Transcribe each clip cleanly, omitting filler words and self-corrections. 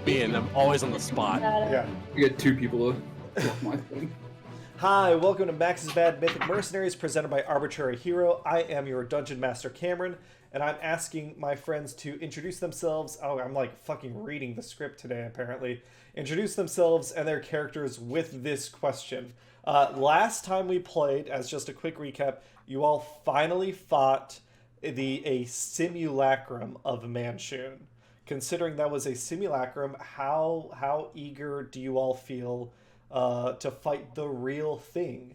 being I'm always on the spot. Yeah. We get two people to talk my thing. Hi, welcome to Max's Bad Mythic Mercenaries, presented by Arbitrary Hero. I am your Dungeon Master, Cameron, and I'm asking my friends to introduce themselves. Oh, I'm like fucking reading the script today, apparently. Introduce themselves and their characters with this question. Last time we played, as just a quick recap, you all finally fought a simulacrum of Manchun. Considering that was a simulacrum, how eager do you all feel to fight the real thing?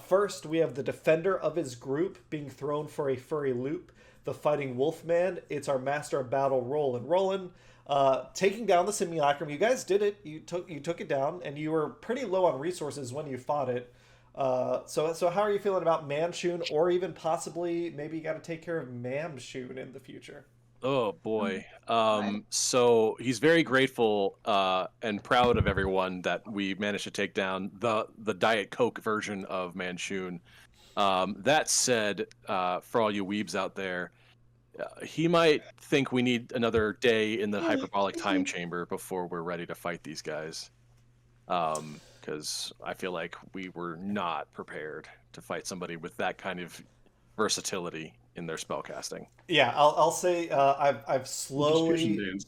First, we have the defender of his group being thrown for a furry loop. The fighting wolfman. It's our master of battle, Rolan. Rolan, taking down the simulacrum. You guys did it. You took it down, and you were pretty low on resources when you fought it. So how are you feeling about Manchun, or even possibly maybe you got to take care of Mamshun in the future? Oh boy. So he's very grateful and proud of everyone that we managed to take down the Diet Coke version of Manchun. That said, for all you weebs out there, he might think we need another day in the hyperbolic time chamber before we're ready to fight these guys. Because I feel like we were not prepared to fight somebody with that kind of versatility in their spellcasting. Yeah, I'll say I've slowly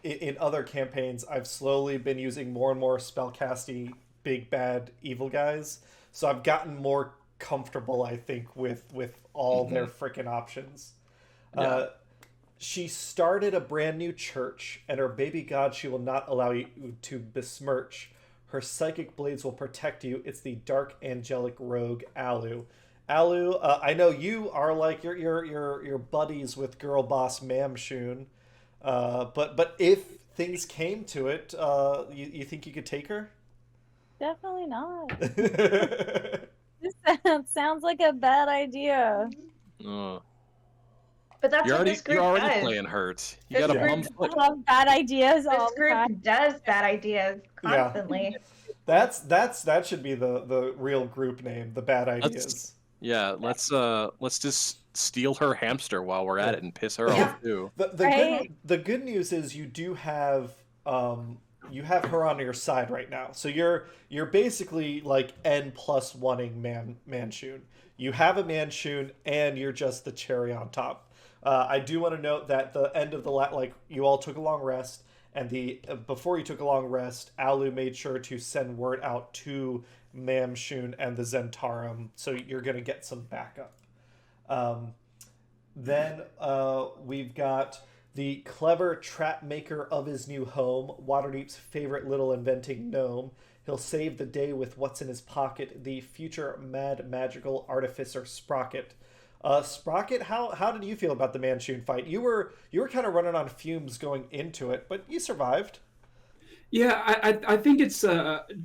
in other campaigns I've slowly been using more and more spellcasty big bad evil guys. So I've gotten more comfortable, I think, with all their freaking options. Yeah. She started a brand new church, and her baby god she will not allow you to besmirch. Her psychic blades will protect you. It's the dark angelic rogue Alu. Alu, I know you are like your buddies with girl boss Mamshun, but if things came to it, you think you could take her? Definitely not. This sounds like a bad idea. But that's what this group you're already does. playing hurt. You This got a group- bum foot. I love bad ideas all This the group time. does bad ideas constantly. That should be the real group name, the bad ideas. Let's just steal her hamster while we're at it and piss her off too. The good news is you do have her on your side right now. So you're basically like N+1ing Manchun. You have a Manchun and you're just the cherry on top. I do want to note that the end of the you all took a long rest, and before you took a long rest, Alu made sure to send word out to Mamshun and the Zhentarim, so you're gonna get some backup. Then we've got the clever trap maker of his new home, Waterdeep's favorite little inventing gnome. He'll save the day with what's in his pocket, the future mad magical artificer Sprocket. Sprocket, how did you feel about the Manchun fight? You were kind of running on fumes going into it, but you survived. Yeah, I think it's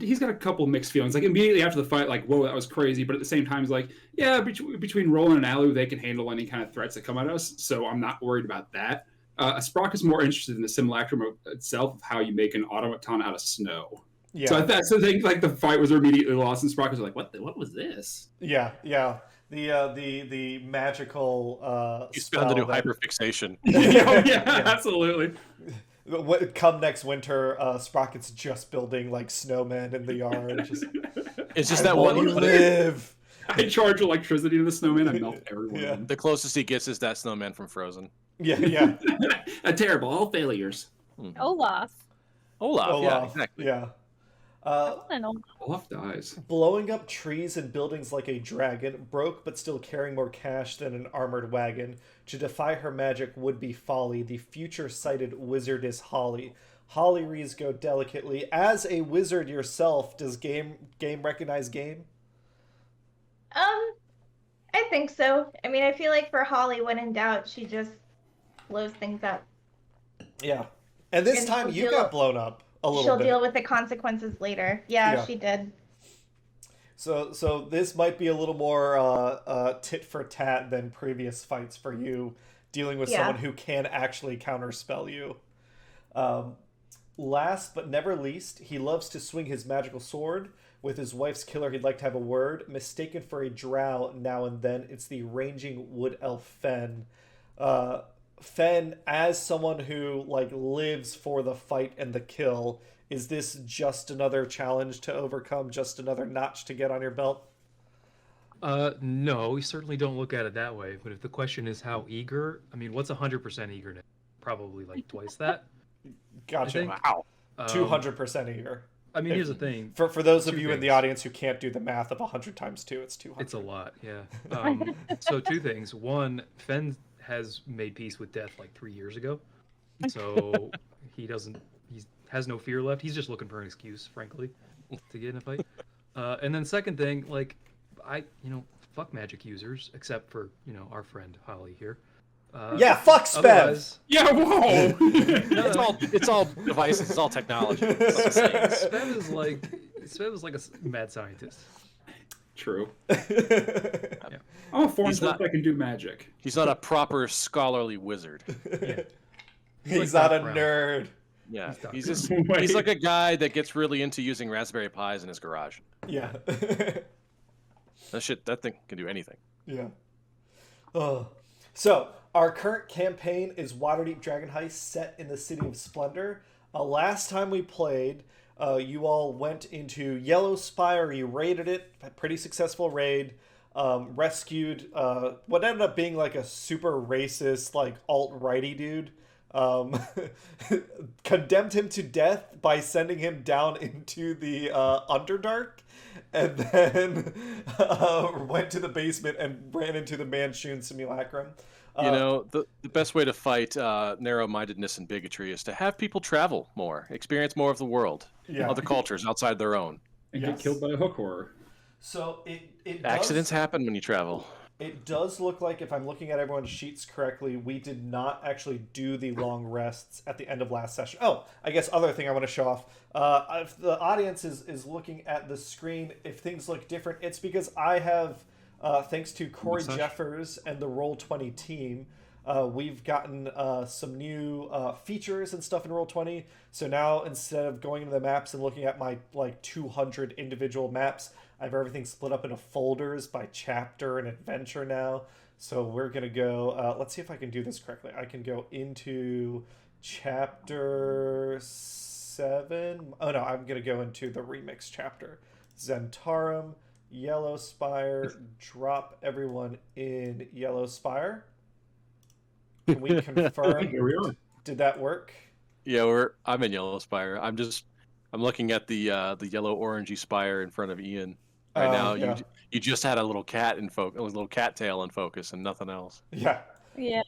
he's got a couple mixed feelings. Like immediately after the fight, like whoa, that was crazy. But at the same time, he's like, yeah, between Rolan and Alu, they can handle any kind of threats that come at us. So I'm not worried about that. Sprocket's more interested in the simulacrum itself, of how you make an automaton out of snow. Yeah. So I think like the fight was immediately lost, and Sprocket's like, what was this? Yeah. The magical He's found a new hyperfixation. yeah, absolutely. Come next winter, Sprocket's just building like snowmen in the yard. It's just that one live. I charge electricity to the snowman and melt everyone. Yeah. The closest he gets is that snowman from Frozen. Yeah. Terrible. All failures. Olaf. Olaf, yeah, exactly. Yeah. Olaf dies. Blowing up trees and buildings like a dragon, broke but still carrying more cash than an armored wagon. To defy her magic would be folly. The future-sighted wizard is Holly. Holly reads go delicately. As a wizard yourself, does game recognize game? I think so. I mean, I feel like for Holly, when in doubt, she just blows things up. Yeah. And this time you got blown up a little bit. She'll deal with the consequences later. Yeah, she did. So this might be a little more tit for tat than previous fights for you, dealing with someone who can actually counterspell you. Last but never least, he loves to swing his magical sword. With his wife's killer, he'd like to have a word. Mistaken for a drow now and then, it's the ranging wood elf Fen. Fen, as someone who like lives for the fight and the kill, is this just another challenge to overcome, just another notch to get on your belt? No, we certainly don't look at it that way. But if the question is how eager, I mean, what's 100% eagerness? Probably like twice that. Gotcha. think. Wow. 200% eager. I mean, here's the thing. For those of Two you in the things. audience who can't do the math of 100 times 2, it's 200. It's a lot, yeah. So two things. One, Fen has made peace with death like 3 years ago, so he has no fear left. He's just looking for an excuse, frankly, to get in a fight. And then second thing, like fuck magic users, except for our friend Holly here. Yeah, fuck Spev! Otherwise, Yeah, whoa! It's all devices. It's all technology. Spev is like a mad scientist. True. Yeah. I'm a foreign He's not- that can do magic. He's not a proper scholarly wizard. Yeah. He's like not a Doc Brown. nerd. Yeah, He's he's Doc just Brown. he's like a guy that gets really into using Raspberry Pis in his garage. Yeah. That thing can do anything. Yeah. Oh. So, our current campaign is Waterdeep Dragonheist set in the City of Splendor. Last time we played, you all went into Yellospire, you raided it, a pretty successful raid, rescued what ended up being like a super racist, like alt-righty dude. Condemned him to death by sending him down into the Underdark, and then went to the basement and ran into the Manchun simulacrum. The best way to fight narrow-mindedness and bigotry is to have people travel more, experience more of the world, other cultures outside their own. And Yes. get killed by a hook horror. So it Accidents happen when you travel. It does look like, if I'm looking at everyone's sheets correctly, we did not actually do the long rests at the end of last session. Oh, I guess other thing I want to show off. If the audience is looking at the screen, if things look different, it's because I have, thanks to Corey Jeffers and the Roll20 team, we've gotten some new features and stuff in Roll20. So now, instead of going into the maps and looking at my 200 individual maps, I have everything split up into folders by chapter and adventure now. So we're going to go, let's see if I can do this correctly. I can go into chapter 7. Oh no, I'm going to go into the remix chapter. Zhentarim, Yellospire, drop everyone in Yellospire. Can we confirm? Here we are. Did that work? Yeah, I'm in Yellowspire. I'm looking at the yellow orangey spire in front of Ian right now. Yeah. You just had a little cat in focus, a little cat tail in focus, and nothing else. Yeah. Yeah,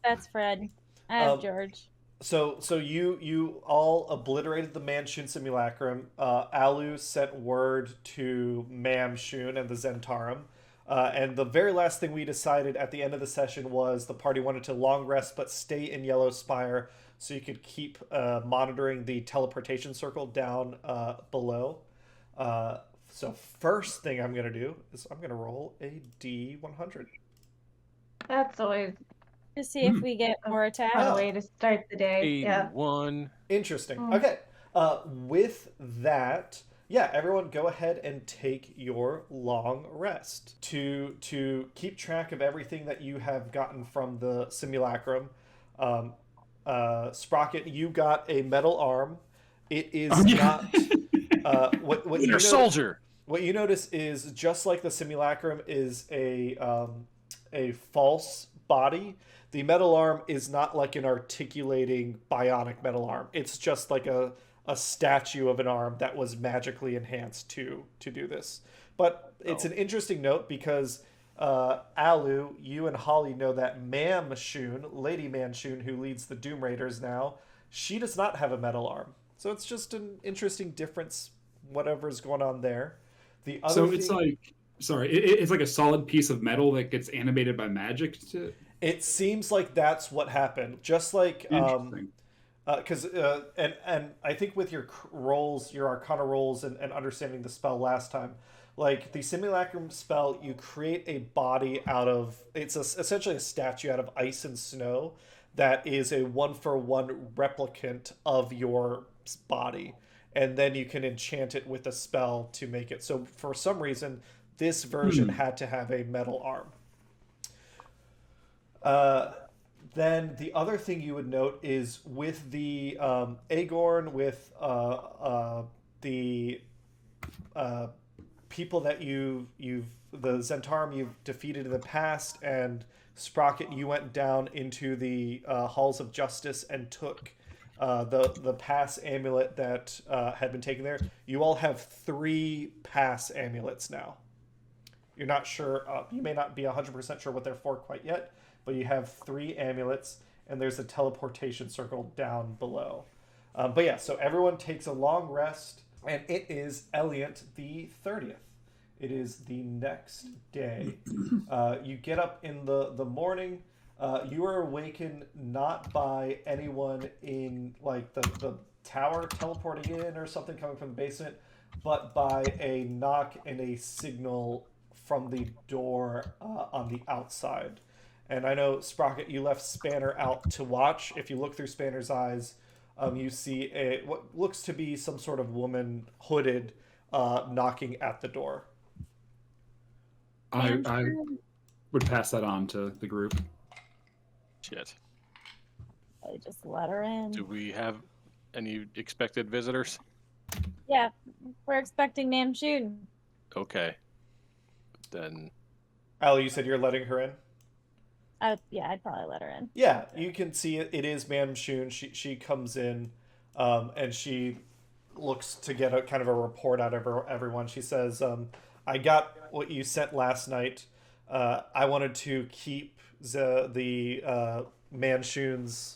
that's Fred. I have George. So you all obliterated the Manchun simulacrum. Alu sent word to Mamshun and the Zhentarim. And the very last thing we decided at the end of the session was the party wanted to long rest but stay in Yellowspire so you could keep monitoring the teleportation circle down below. So first thing I'm going to do is I'm going to roll a D100. That's always To see if we get more a attacks. fun way to start the day. Yeah. 81. Interesting. Mm. Okay. With that, yeah, everyone go ahead and take your long rest to keep track of everything that you have gotten from the simulacrum. Sprocket, you got a metal arm. It is not what you Winter notice, Soldier. What you notice is, just like the simulacrum is a false body, the metal arm is not like an articulating bionic metal arm. It's just like a statue of an arm that was magically enhanced to do this. But it's an interesting note because Alu, you and Holly know that Mamshun, Lady Manchun, who leads the Doomraiders now, she does not have a metal arm. So it's just an interesting difference, whatever's going on there. The other So thing, it's like, sorry, it's like a solid piece of metal that gets animated by magic. it seems like that's what happened. Just like Interesting. because and I think with your rolls, your Arcana rolls, and understanding the spell last time, like the simulacrum spell, you create a body out of essentially a statue out of ice and snow that is a 1-for-1 replicant of your body, and then you can enchant it with a spell to make it. So for some reason, this version had to have a metal arm. Then the other thing you would note is with the Aegorn, with the people that the Zhentarim you've defeated in the past, and Sprocket, you went down into the halls of justice and took the pass amulet that had been taken there. You all have 3 pass amulets now. You're not sure, you may not be 100% sure what they're for quite yet, but you have 3 amulets, and there's a teleportation circle down below. But yeah, so everyone takes a long rest, and it is Elliot the 30th. It is the next day. You get up in the morning. You are awakened not by anyone in like the tower teleporting in or something coming from the basement, but by a knock and a signal from the door on the outside. And I know, Sprocket, you left Spanner out to watch. If you look through Spanner's eyes, you see what looks to be some sort of woman hooded knocking at the door. I would pass that on to the group. Shit. I just let her in. Do we have any expected visitors? Yeah, we're expecting Namjoon. Okay. Then. Allie, you said you're letting her in? Yeah, I'd probably let her in. Yeah, you can see it. It is Namjoon. She comes in, and she looks to get a kind of a report out of everyone. She says, I got what you sent last night. I wanted to keep the Manshoons,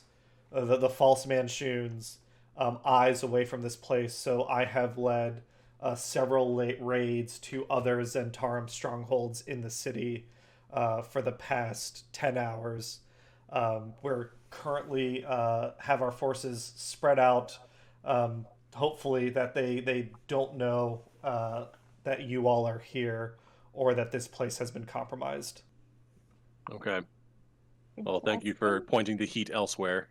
the false Manshoons, eyes away from this place, so I have led several late raids to other Zhentarim strongholds in the city for the past 10 hours. We're currently have our forces spread out, hopefully that they don't know that you all are here or that this place has been compromised. Okay. Well, thank you for pointing the heat elsewhere.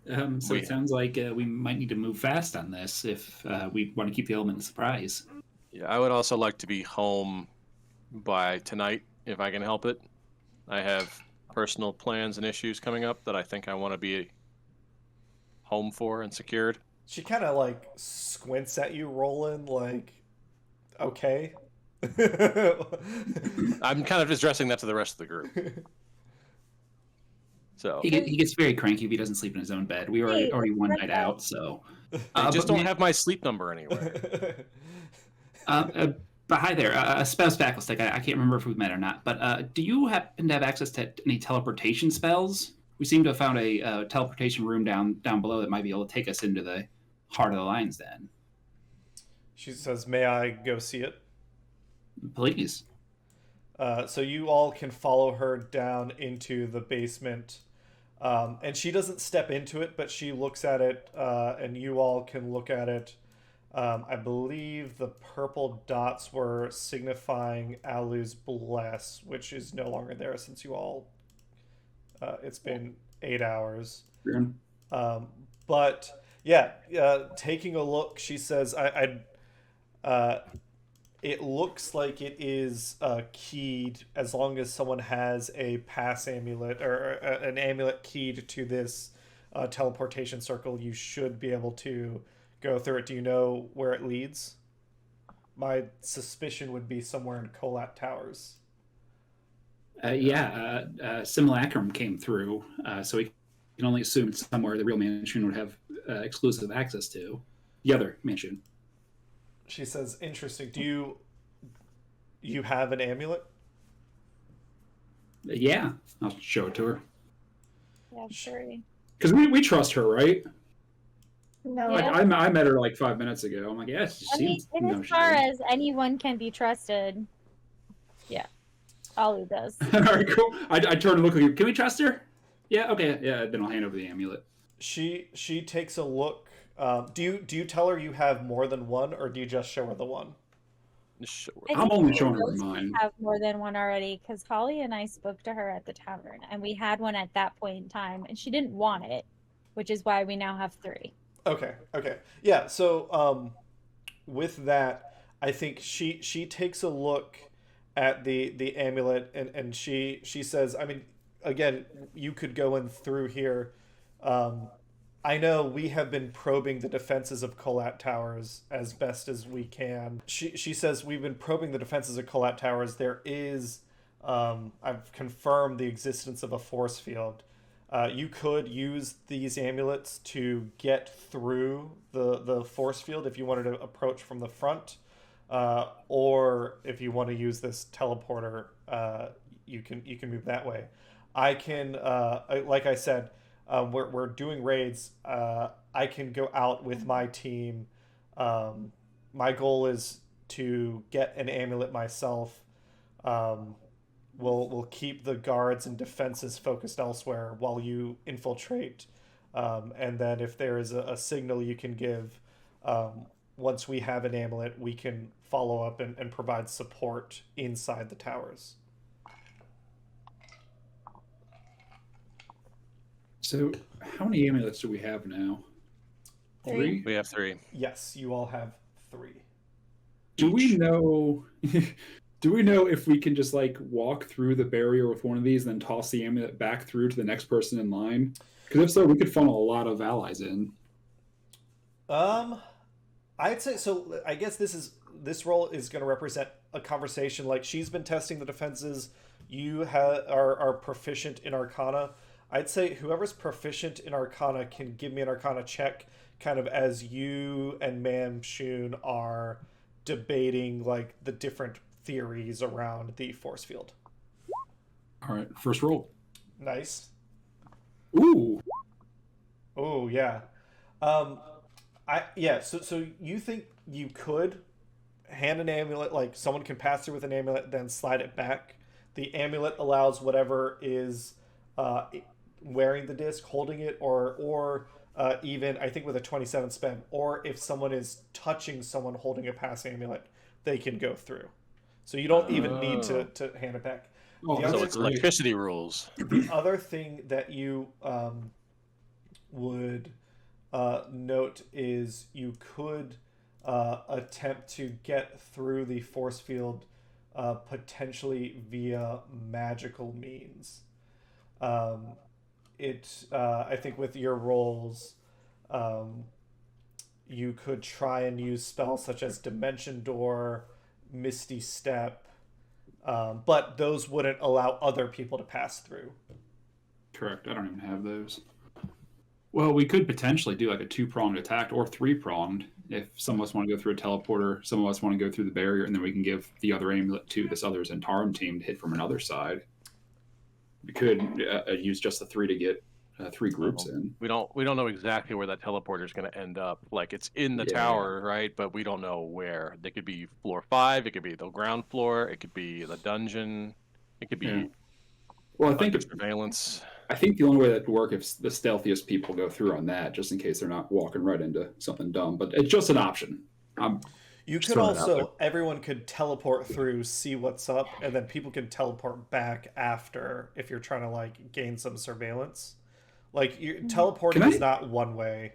So it sounds like we might need to move fast on this if we want to keep the element of surprise. Yeah, I would also like to be home by tonight if I can help it. I have personal plans and issues coming up that I think I want to be home for and secured. She kind of like squints at you, Rolan, like, okay. I'm kind of just addressing that to the rest of the group. So He gets very cranky if he doesn't sleep in his own bed. We were already one night out, so... I just don't have my sleep number anywhere. But hi there, a spell Spackle. I can't remember if we've met or not, but do you happen to have access to any teleportation spells? We seem to have found a teleportation room down below that might be able to take us into the heart of the Lion's Den. She says, may I go see it? Please. So you all can follow her down into the basement. And she doesn't step into it, but she looks at it, and you all can look at it. I believe the purple dots were signifying Alu's Bless, which is no longer there since you all... it's been 8 hours. But, yeah, taking a look, she says, it looks like it is keyed as long as someone has a pass amulet or an amulet keyed to this teleportation circle. You should be able to go through it. Do you know where it leads? My suspicion would be somewhere in Kolat Towers. Simulacrum came through, so we can only assume it's somewhere the real Mansion would have exclusive access to. The other Mansion. She says, interesting. Do you have an amulet? Yeah, I'll show it to her. Yeah, sure. Because we trust her, right? No. Like, Yeah. I met her like 5 minutes ago. I'm like, yeah, she I mean, seems... in as far as anyone can be trusted, yeah, Alu does. All right, cool. I turn and look at you. Can we trust her? Yeah, okay. Yeah, then I'll hand over the amulet. She takes a look. Do you tell her you have more than one, or do you just show her the one? Sure. I'm only showing her mine. Have more than one already because Holly and I spoke to her at the tavern, and we had one at that point in time, and she didn't want it, which is why we now have 3. Okay. Yeah, so with that, I think she takes a look at the amulet, and she says, I mean, again, you could go in through here. I know we have been probing the defenses of Kolat Towers as best as we can. She says we've been probing the defenses of Kolat Towers. There is, I've confirmed the existence of a force field. You could use these amulets to get through the force field if you wanted to approach from the front, or if you want to use this teleporter, you can move that way. I can, like I said, we're doing raids. I can go out with my team. My goal is to get an amulet myself. We'll keep the guards and defenses focused elsewhere while you infiltrate. And then if there is a signal you can give, once we have an amulet, we can follow up and provide support inside the towers. So, how many amulets do we have now? 3? We have 3. Yes, you all have 3. Do we know? Do we know if we can just like walk through the barrier with one of these, then toss the amulet back through to the next person in line? Because if so, we could funnel a lot of allies in. I'd say so. I guess this role is going to represent a conversation. Like, she's been testing the defenses. You are proficient in Arcana. I'd say whoever's proficient in Arcana can give me an Arcana check, kind of as you and Ma'am Shun are debating like the different theories around the force field. All right, first roll. Nice. Ooh. Oh yeah. So you think you could hand an amulet, like someone can pass through with an amulet, then slide it back. The amulet allows whatever is wearing the disc, holding it, or even, I think with a 27 spend, or if someone is touching someone holding a pass amulet, they can go through. So you don't even need to hand it back. So it's electricity rules. The other thing that you would note is you could attempt to get through the force field potentially via magical means. I think with your rolls, you could try and use spells such as Dimension Door, Misty Step, but those wouldn't allow other people to pass through. Correct. I don't even have those. Well, we could potentially do like a 2-pronged attack or 3-pronged if some of us want to go through a teleporter, some of us want to go through the barrier, and then we can give the other amulet to this other Zhentarim team to hit from another side. We could use just the 3 to get 3 groups in. We don't know exactly where that teleporter is going to end up. Like, it's in the tower, right? But we don't know where. They could be floor 5. It could be the ground floor. It could be the dungeon. It could be. Well, I think surveillance. I think the only way that would work if the stealthiest people go through on that, just in case they're not walking right into something dumb. But it's just an option. You could also, everyone could teleport through, see what's up, and then people can teleport back after if you're trying to like gain some surveillance. Like, teleporting is not one way.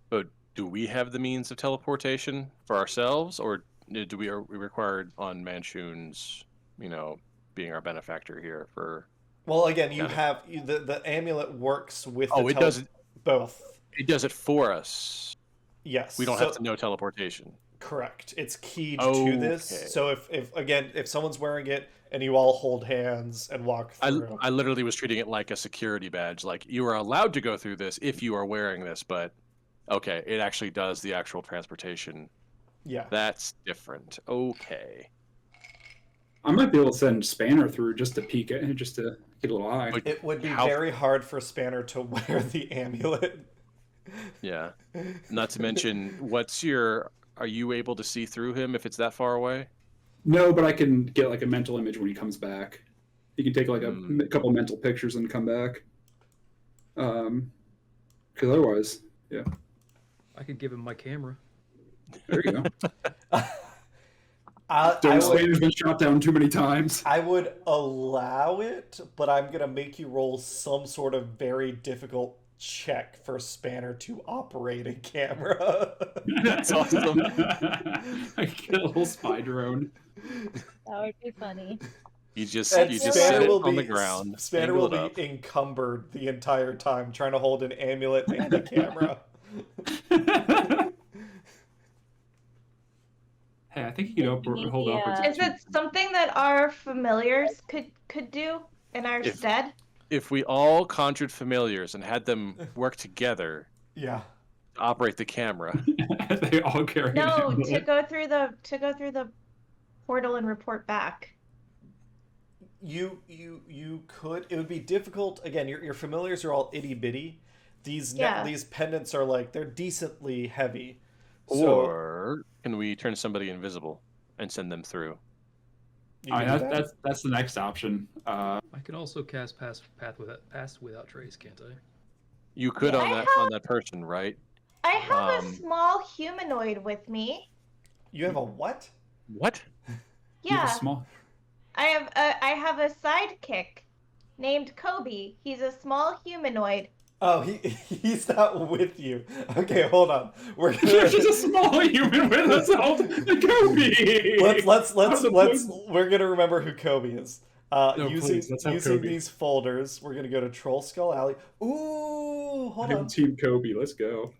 But do we have the means of teleportation for ourselves, or are we required on Manchun's, being our benefactor here for? Well, again, you have the amulet works with. Oh, it does both. It does it for us. Yes. We don't have to know teleportation. Correct. It's keyed to this. So if someone's wearing it and you all hold hands and walk through. I literally was treating it like a security badge. Like, you are allowed to go through this if you are wearing this, but okay, it actually does the actual transportation. Yeah. That's different. Okay. I might be able to send Spanner through just to peek at it, just to get a little eye. It would be very hard for Spanner to wear the amulet. Yeah. Not to mention, are you able to see through him if it's that far away? No, but I can get like a mental image when he comes back. You can take like a couple mental pictures and come back. Because otherwise, yeah. I could give him my camera. There you go. Spanner's been shot down too many times. I would allow it, but I'm going to make you roll some sort of very difficult check for Spanner to operate a camera. That's awesome. I get a little spy drone. That would be funny. You just And sit Spanner it will on be the ground. Spanner angle will it be up. encumbered the entire time trying to hold an amulet and a camera. Hey, I think you could hold up. Yeah. Is it something that our familiars could do in our stead? If we all conjured familiars and had them work together Yeah. to operate the camera, They all carry. No, an to go through the portal and report back. You could. It would be difficult. Again, your familiars are all itty bitty. These these pendants are like they're decently heavy. or can we turn somebody invisible and send them through? You I can mean, do that. that's the next option. I can also cast pass without trace, can't I? You could Yeah, on that person, right? I have a Um, small humanoid with me. You have a what? What? You have Yeah, a small. I have a sidekick named Kobe. He's a small humanoid. Oh, he's not with you. Okay, hold on. We're She's gonna a small human with us all. Kobe. let's we're gonna remember who Kobe is. Please, let's have Using Kobe. these folders, we're gonna go to Troll Skull Alley. Ooh, hold on. Team Kobe, let's go.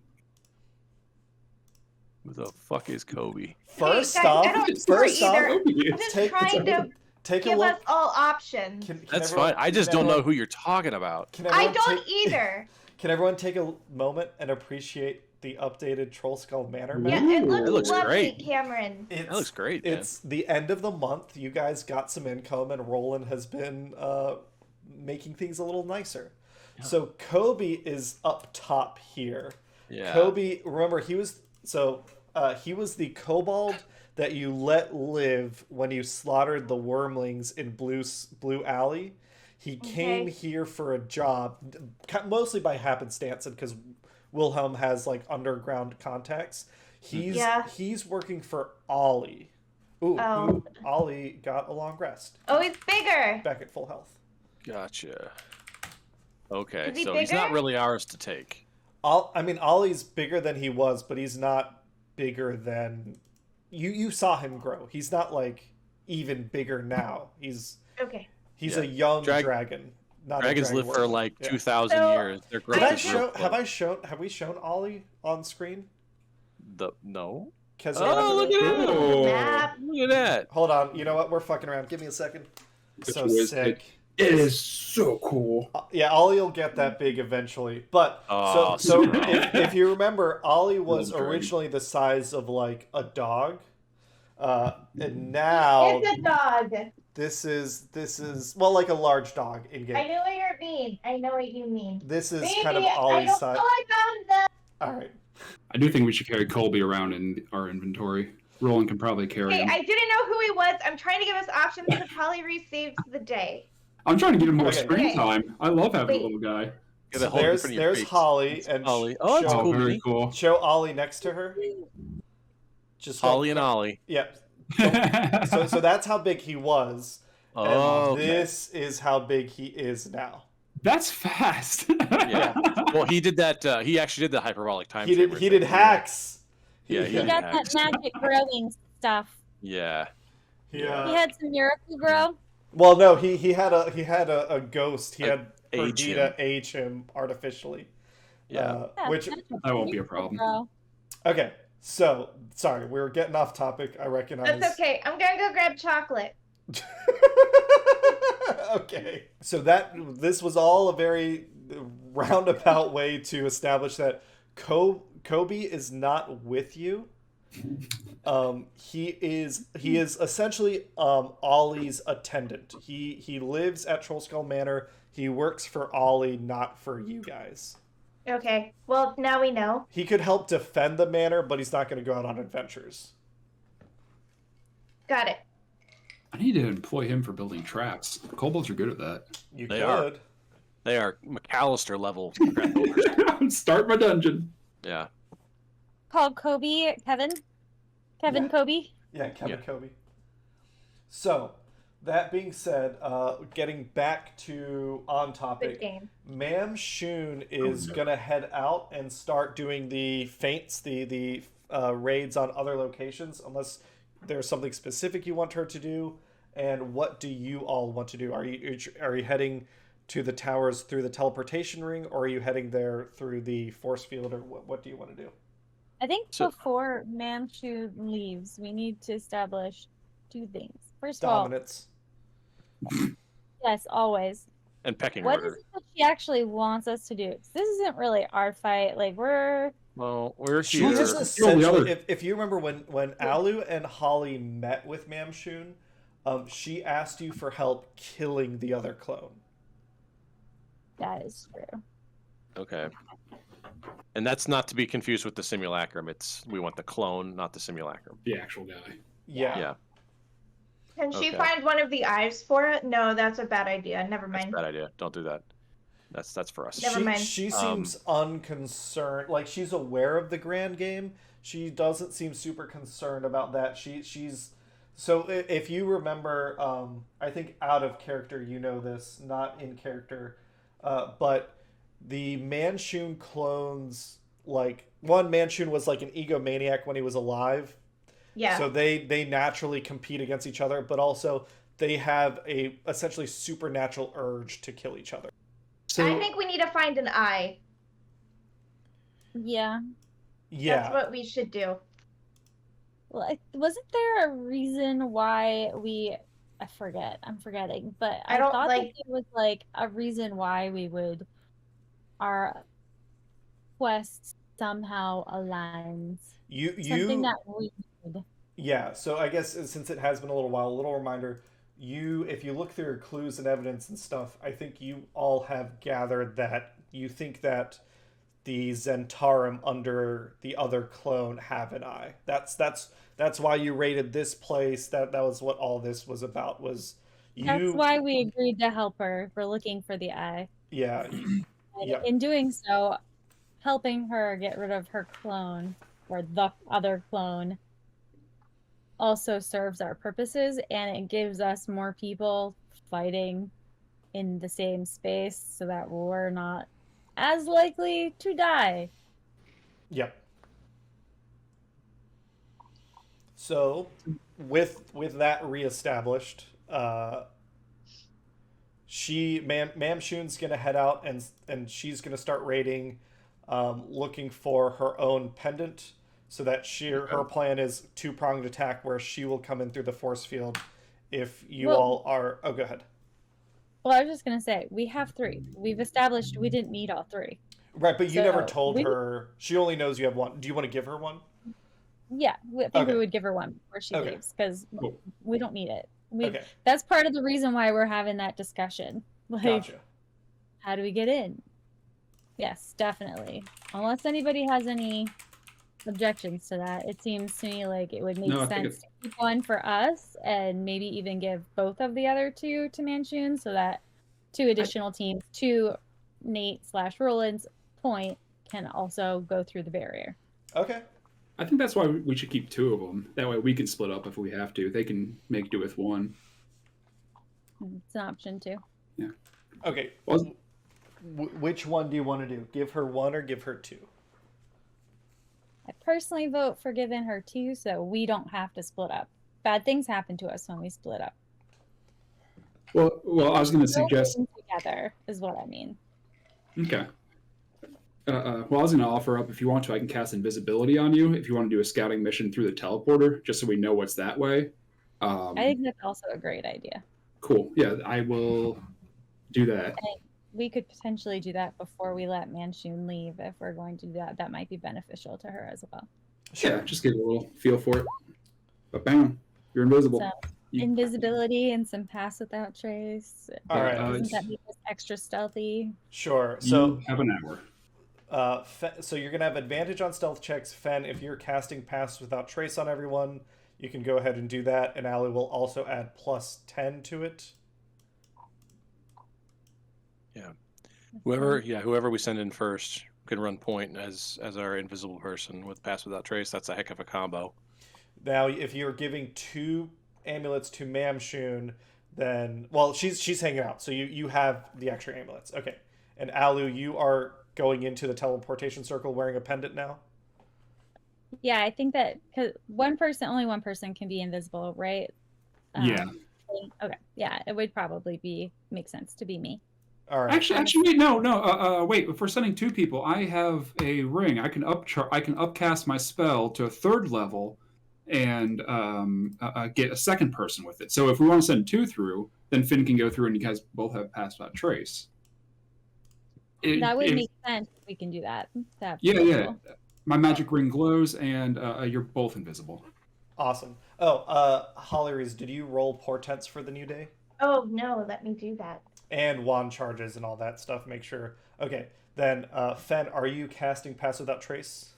Who the fuck is Kobe? First guys, off, I don't first either. off, I'm just take trying to take a give look. us all options. Can That's everyone- fine. I just can don't know everyone- who you're talking about. Can I everyone don't take- either. Can everyone take a moment and appreciate the updated Troll Skull Manor map? Yeah, it Ooh, looks, it looks lovely, great. Cameron. That looks great, man. It's the end of the month. You guys got some income, and Roland has been making things a little nicer. Yeah. So Kobe is up top here. Yeah. Kobe, remember he was the kobold that you let live when you slaughtered the wormlings in Blue Alley. He came here for a job, mostly by happenstance, and because Wilhelm has like underground contacts. He's working for Ollie. Ooh, Ollie got a long rest. Oh, he's bigger. Back at full health. Gotcha. Okay, Is he so he's not bigger? really ours to take. Ollie's bigger than he was, but he's not bigger than you saw him grow. He's not like even bigger now. He's Okay. a young Drag- dragon. Not Dragons a live dragon for warlock. like Yeah. 2,000 So, years. Their growth Did I is real show? slow. Have we shown Ollie on screen? No. Because Oh, look at that! Oh. Map. Look at that! hold on. You know what? We're fucking around. Give me a second. So Which was- sick. It is so cool. Yeah, Ollie will get that big eventually. But Oh, so super. if you remember, Ollie was Little dragon. originally the size of like a dog, and now It's a dog. this is well like a large dog in I game. know what you mean. I know what you mean. This is Maybe kind of I Ollie's don't size. know I found them. All right. I do think we should carry Colby around in our inventory. Roland can probably carry Okay, him. I didn't know who he was. I'm trying to give us options to probably saves the day. I'm trying to get him more Okay. screen Okay. time. I love having Wait. a little guy. Get So a hold in front of your there's face. Holly That's and Holly. Oh, that's show, cool. Very Vinny. cool. Show Ollie next to her. Just Holly and Ollie. Yep. So that's how big he was. Oh, And okay. this is how big he is now. That's fast. Yeah. Well, he did that. He actually did the hyperbolic time. He did chamber thing. hacks. Yeah, He did got hacks. that magic growing stuff. Yeah. He had some miracle grow. Well, no, he had a ghost. He had age Perdita age him artificially. Yeah. Yeah, Which magic That won't be a miracle problem. grow. okay. So sorry, we were getting off topic. I recognize. That's okay. I'm gonna go grab chocolate. Okay. So this was all a very roundabout way to establish that Kobe is not with you. He is essentially Ollie's attendant. He lives at Trollskull Manor. He works for Ollie, not for you guys. Okay. Well, now we know. He could help defend the manor, but he's not going to go out on adventures. Got it. I need to employ him for building traps. Kobolds are good at that. You They could. are. They are McAllister level. Start my dungeon. Yeah. Called Kobe. Kevin Kobe. Yeah, Kevin Yeah. Kobe. So, that being said, getting back to on Good topic, game. Ma'am Shun is gonna head out and start doing the feints, the raids on other locations. Unless there something specific you want her to do? And what do you all want to do? Are you heading to the towers through the teleportation ring, or are you heading there through the force field, or what do you want to do? I think before Manchu leaves, we need to establish two things. First Dominance. of all, yes, always. And pecking What order. is it that she actually wants us to do? 'Cause this isn't really our fight. Like, we're She here. was essentially, if you remember when Alu and Holly met with Mamshun, she asked you for help killing the other clone. that is true. Okay. And that's not to be confused with the simulacrum. We want the clone, not the simulacrum. The actual guy. Yeah. Yeah. Can she Okay. find one of the eyes for it? No, that's a bad idea. Never That's a mind. bad idea. Don't do that. That's for us. Never mind. She seems unconcerned. Like, she's aware of the grand game. She doesn't seem super concerned about that. She's so if you remember, I think out of character you know this, not in character, but the Manchun clones, like, one, Manchun was like an egomaniac when he was alive. Yeah. So they naturally compete against each other, but also they have a essentially supernatural urge to kill each other. So I think we need to find an eye. Yeah. Yeah. That's what we should do. Well, wasn't there a reason why we? I forget. I'm forgetting. But I don't, thought like- that there was like a reason why we would. Our quest somehow aligns. Something that we need. Yeah, so I guess since it has been a little while, a little reminder, if you look through your clues and evidence and stuff, I think you all have gathered that you think that the Zhentarim under the other clone have an eye. That's why you raided this place. That was what all this was about. That's why we agreed to help her. We're looking for the eye. Yeah. And Yeah. in doing so, helping her get rid of her clone or the other clone also serves our purposes, and it gives us more people fighting in the same space so that we're not as likely to die. Yep. So, with that reestablished, Mamshun's gonna head out and she's gonna start raiding, looking for her own pendant, so that her plan is two-pronged attack, where she will come in through the force field. If you all are, go ahead. Well, I was just gonna say we have 3. We've established we didn't need all 3. Right, but you So, never told her. She only knows you have one. Do you want to give her one? Yeah, I think Okay. we would give her one before she Okay. leaves because Cool. we don't need it. Okay, That's part of the reason why we're having that discussion. Like, gotcha. how do we get in? Yes, definitely. Unless anybody has any objections to that, it seems to me like it would make No, I think sense to keep one for us and maybe even give both of the other 2 to Manchun so that 2 additional teams, to Nate/Roland's point, can also go through the barrier. Okay. I think that's why we should keep 2 of them. That way we can split up if we have to. They can make do with one. It's an option too. Okay. Well, Which one do you want to do? Give her 1 or give her 2? I personally vote for giving her 2 so we don't have to split up. Bad things happen to us when we split up. well, I was going to We're suggest. working together is what I mean. Okay. Well, I was going to offer up, if you want to, I can cast invisibility on you if you want to do a scouting mission through the teleporter, just so we know what's that way. I think that's also a great idea. Cool. Yeah, I will do that. We could potentially do that before we let Manchun leave. If we're going to do that, that might be beneficial to her as well. Yeah, just get a little feel for it. But bam, you're invisible. So, You- invisibility and some pass without trace. All right. Doesn't that make us extra stealthy? Sure. You So, have an hour. so you're gonna have advantage on stealth checks. Fen, if you're casting pass without trace on everyone, you can go ahead and do that, and Ali will also add +10 to it. Whoever we send in first can run point as our invisible person with pass without trace. That's a heck of a combo. Now, if you're giving 2 amulets to Mamshun, then she's hanging out, so you have the extra amulets. Okay, and Alu, you are going into the teleportation circle wearing a pendant now. Yeah, I think that because only one person can be invisible, right? Yeah. Okay. Yeah, it would probably make sense to be me. All right. Actually, wait, no. Wait. If we're sending 2 people, I have a ring. I can upcast my spell to a 3rd level, and get a 2nd person with it. So if we want to send 2 through, then Finn can go through, and you guys both have passed without trace. That would make sense if we can do that. Yeah. My magic ring glows, and you're both invisible. Awesome. Oh, Hollyrees, did you roll portents for the new day? Oh no, let me do that. And wand charges and all that stuff. Make sure. Okay, then Fen, are you casting Pass Without Trace?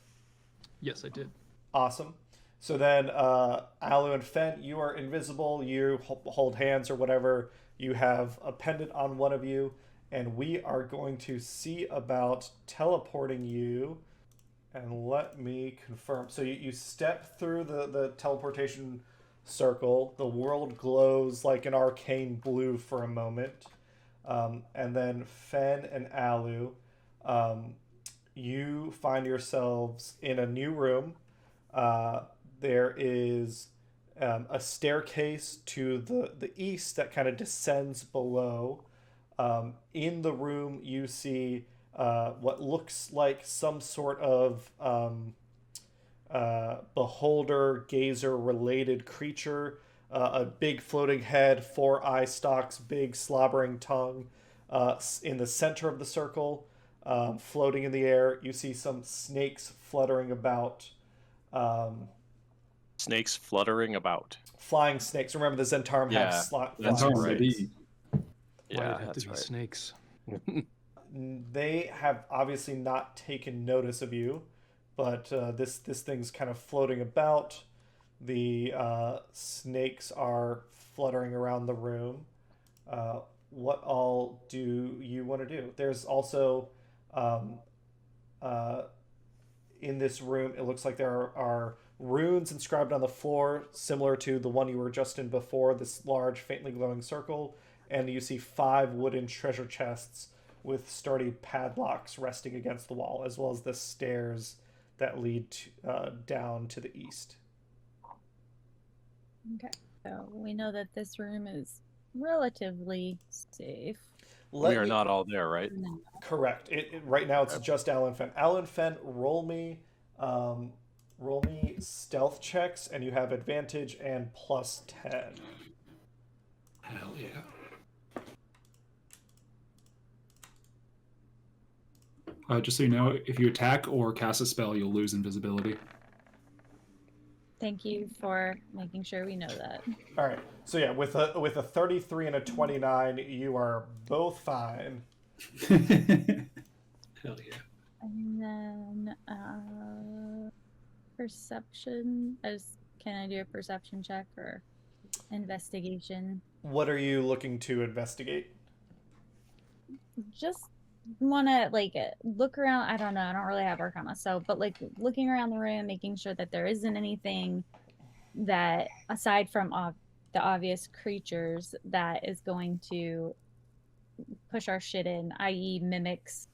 Yes, I did. Awesome. So then, Alu and Fen, you are invisible. You hold hands or whatever. You have a pendant on one of you, and we are going to see about teleporting you. And let me confirm. So you step through the teleportation circle. The world glows like an arcane blue for a moment. And then Fen and Alu, you find yourselves in a new room. There is a staircase to the east that kind of descends below. In the room, you see what looks like some sort of beholder, gazer related creature. A big floating head, 4 eye stalks, big slobbering tongue. In the center of the circle, floating in the air, you see some snakes fluttering about. Snakes fluttering about. Flying snakes. Remember, the Zhentarim have flying snakes. Yeah, Why that's be right. snakes? They have obviously not taken notice of you, but this thing's kind of floating about. The snakes are fluttering around the room. What all do you want to do? There's also in this room, it looks like there are runes inscribed on the floor, similar to the one you were just in before, this large, faintly glowing circle. And you see 5 wooden treasure chests with sturdy padlocks resting against the wall, as well as the stairs that lead down to the east. Okay, so we know that this room is relatively safe. We are not all there, right? No. Correct. Right now it's just Alan Fenn. Alan Fenn, roll me stealth checks, and you have advantage and +10. Hell yeah. Just so you know, if you attack or cast a spell, you'll lose invisibility. Thank you for making sure we know that. All right. So yeah, with a 33 and a 29, you are both fine. Hell yeah. And then perception. Can I do a perception check or investigation? What are you looking to investigate? Just want to look around. I don't know. I don't really have Arcana, but looking around the room, making sure that there isn't anything that, aside from the obvious creatures, that is going to push our shit in, i.e., mimics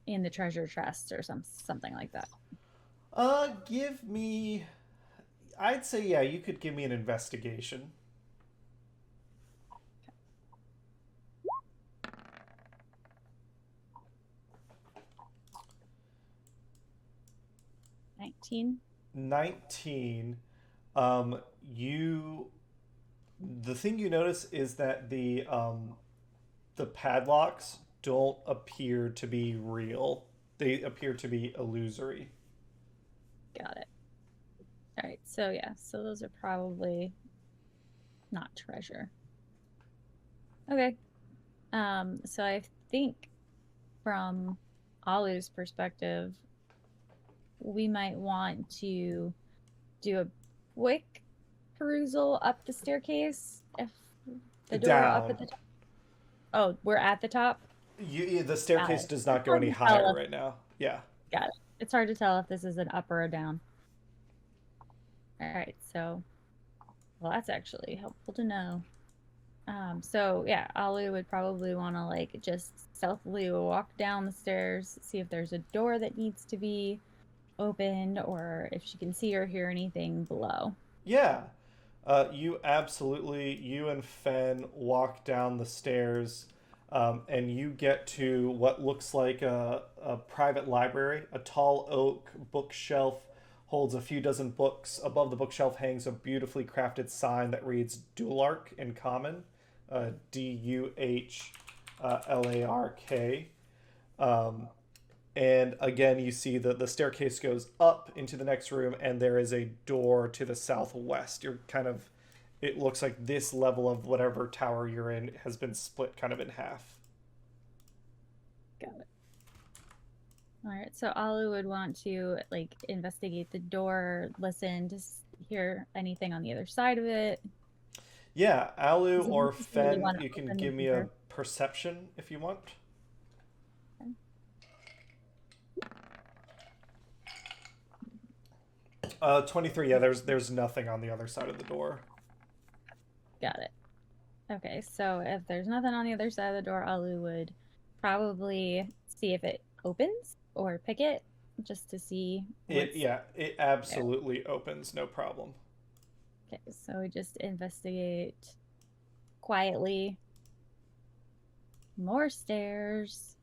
in the treasure chest or something like that. Give me. I'd say yeah. You could give me an investigation. $19. 19. The thing you notice is that the padlocks don't appear to be real. They appear to be illusory. Got it. All right. So yeah. So those are probably not treasure. Okay. So I think from Alu's perspective, we might want to do a quick perusal up the staircase. If the door Down. up at the top. Oh, we're at the top? The staircase does not go any higher right now. Yeah. Got it. It's hard to tell if this is an up or a down. All right, so, well, that's actually helpful to know. So yeah, Alu would probably want to just stealthily walk down the stairs, see if there's a door that needs to be opened or if she can see or hear anything below. Yeah. You and Fen walk down the stairs, and you get to what looks like a private library. A tall oak bookshelf holds a few dozen books. Above the bookshelf hangs a beautifully crafted sign that reads Dulark in common, Duhlark. And again, you see the staircase goes up into the next room, and there is a door to the southwest. It looks like this level of whatever tower you're in has been split kind of in half. Got it. All right, so Alu would want to like investigate the door, listen to hear anything on the other side of it. Yeah, Alu Does it or necessarily Fen, wanna you can open give the me a door? perception if you want. Okay. 23. Yeah, there's nothing on the other side of the door. Got it. Okay, so if there's nothing on the other side of the door, Alu would probably see if it opens or pick it just to see. It absolutely opens, no problem. Okay, so we just investigate quietly. More stairs.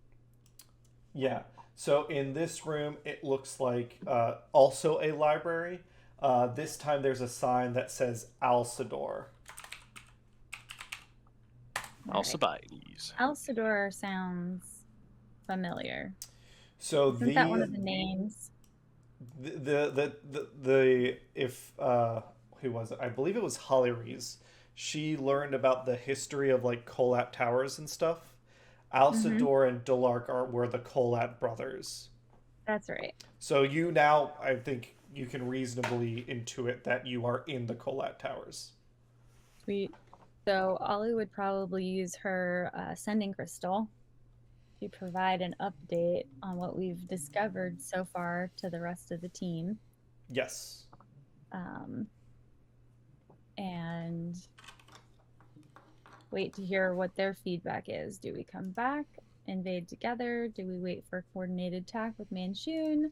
Yeah. So in this room, it looks like also a library. This time there's a sign that says Alcidor. Alcibiades. Alcidor sounds familiar. So Isn't that one of the names? Who was it? I believe it was Hollyrees. She learned about the history of like Kolat Towers and stuff. Alcidor and Dulark were the Kolat brothers. That's right. So you now, I think you can reasonably intuit that you are in the Kolat Towers. Sweet. So Ollie would probably use her sending crystal to provide an update on what we've discovered so far to the rest of the team. Yes. And wait to hear what their feedback is. Do we come back, invade together? Do we wait for a coordinated attack with Manchun?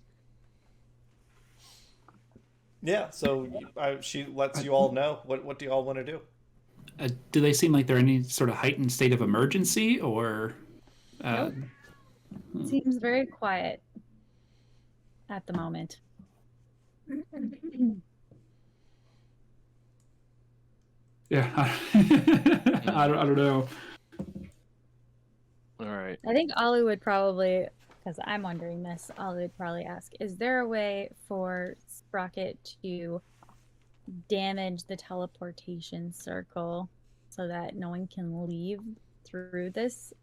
Yeah, so she lets you all know. What do you all want to do? Do they seem like they're in any sort of heightened state of emergency, or? Nope. Seems very quiet at the moment. Yeah, I don't know. All right. I think Ollie would probably, because I'm wondering this, Ollie would probably ask, is there a way for Sprocket to damage the teleportation circle so that no one can leave through this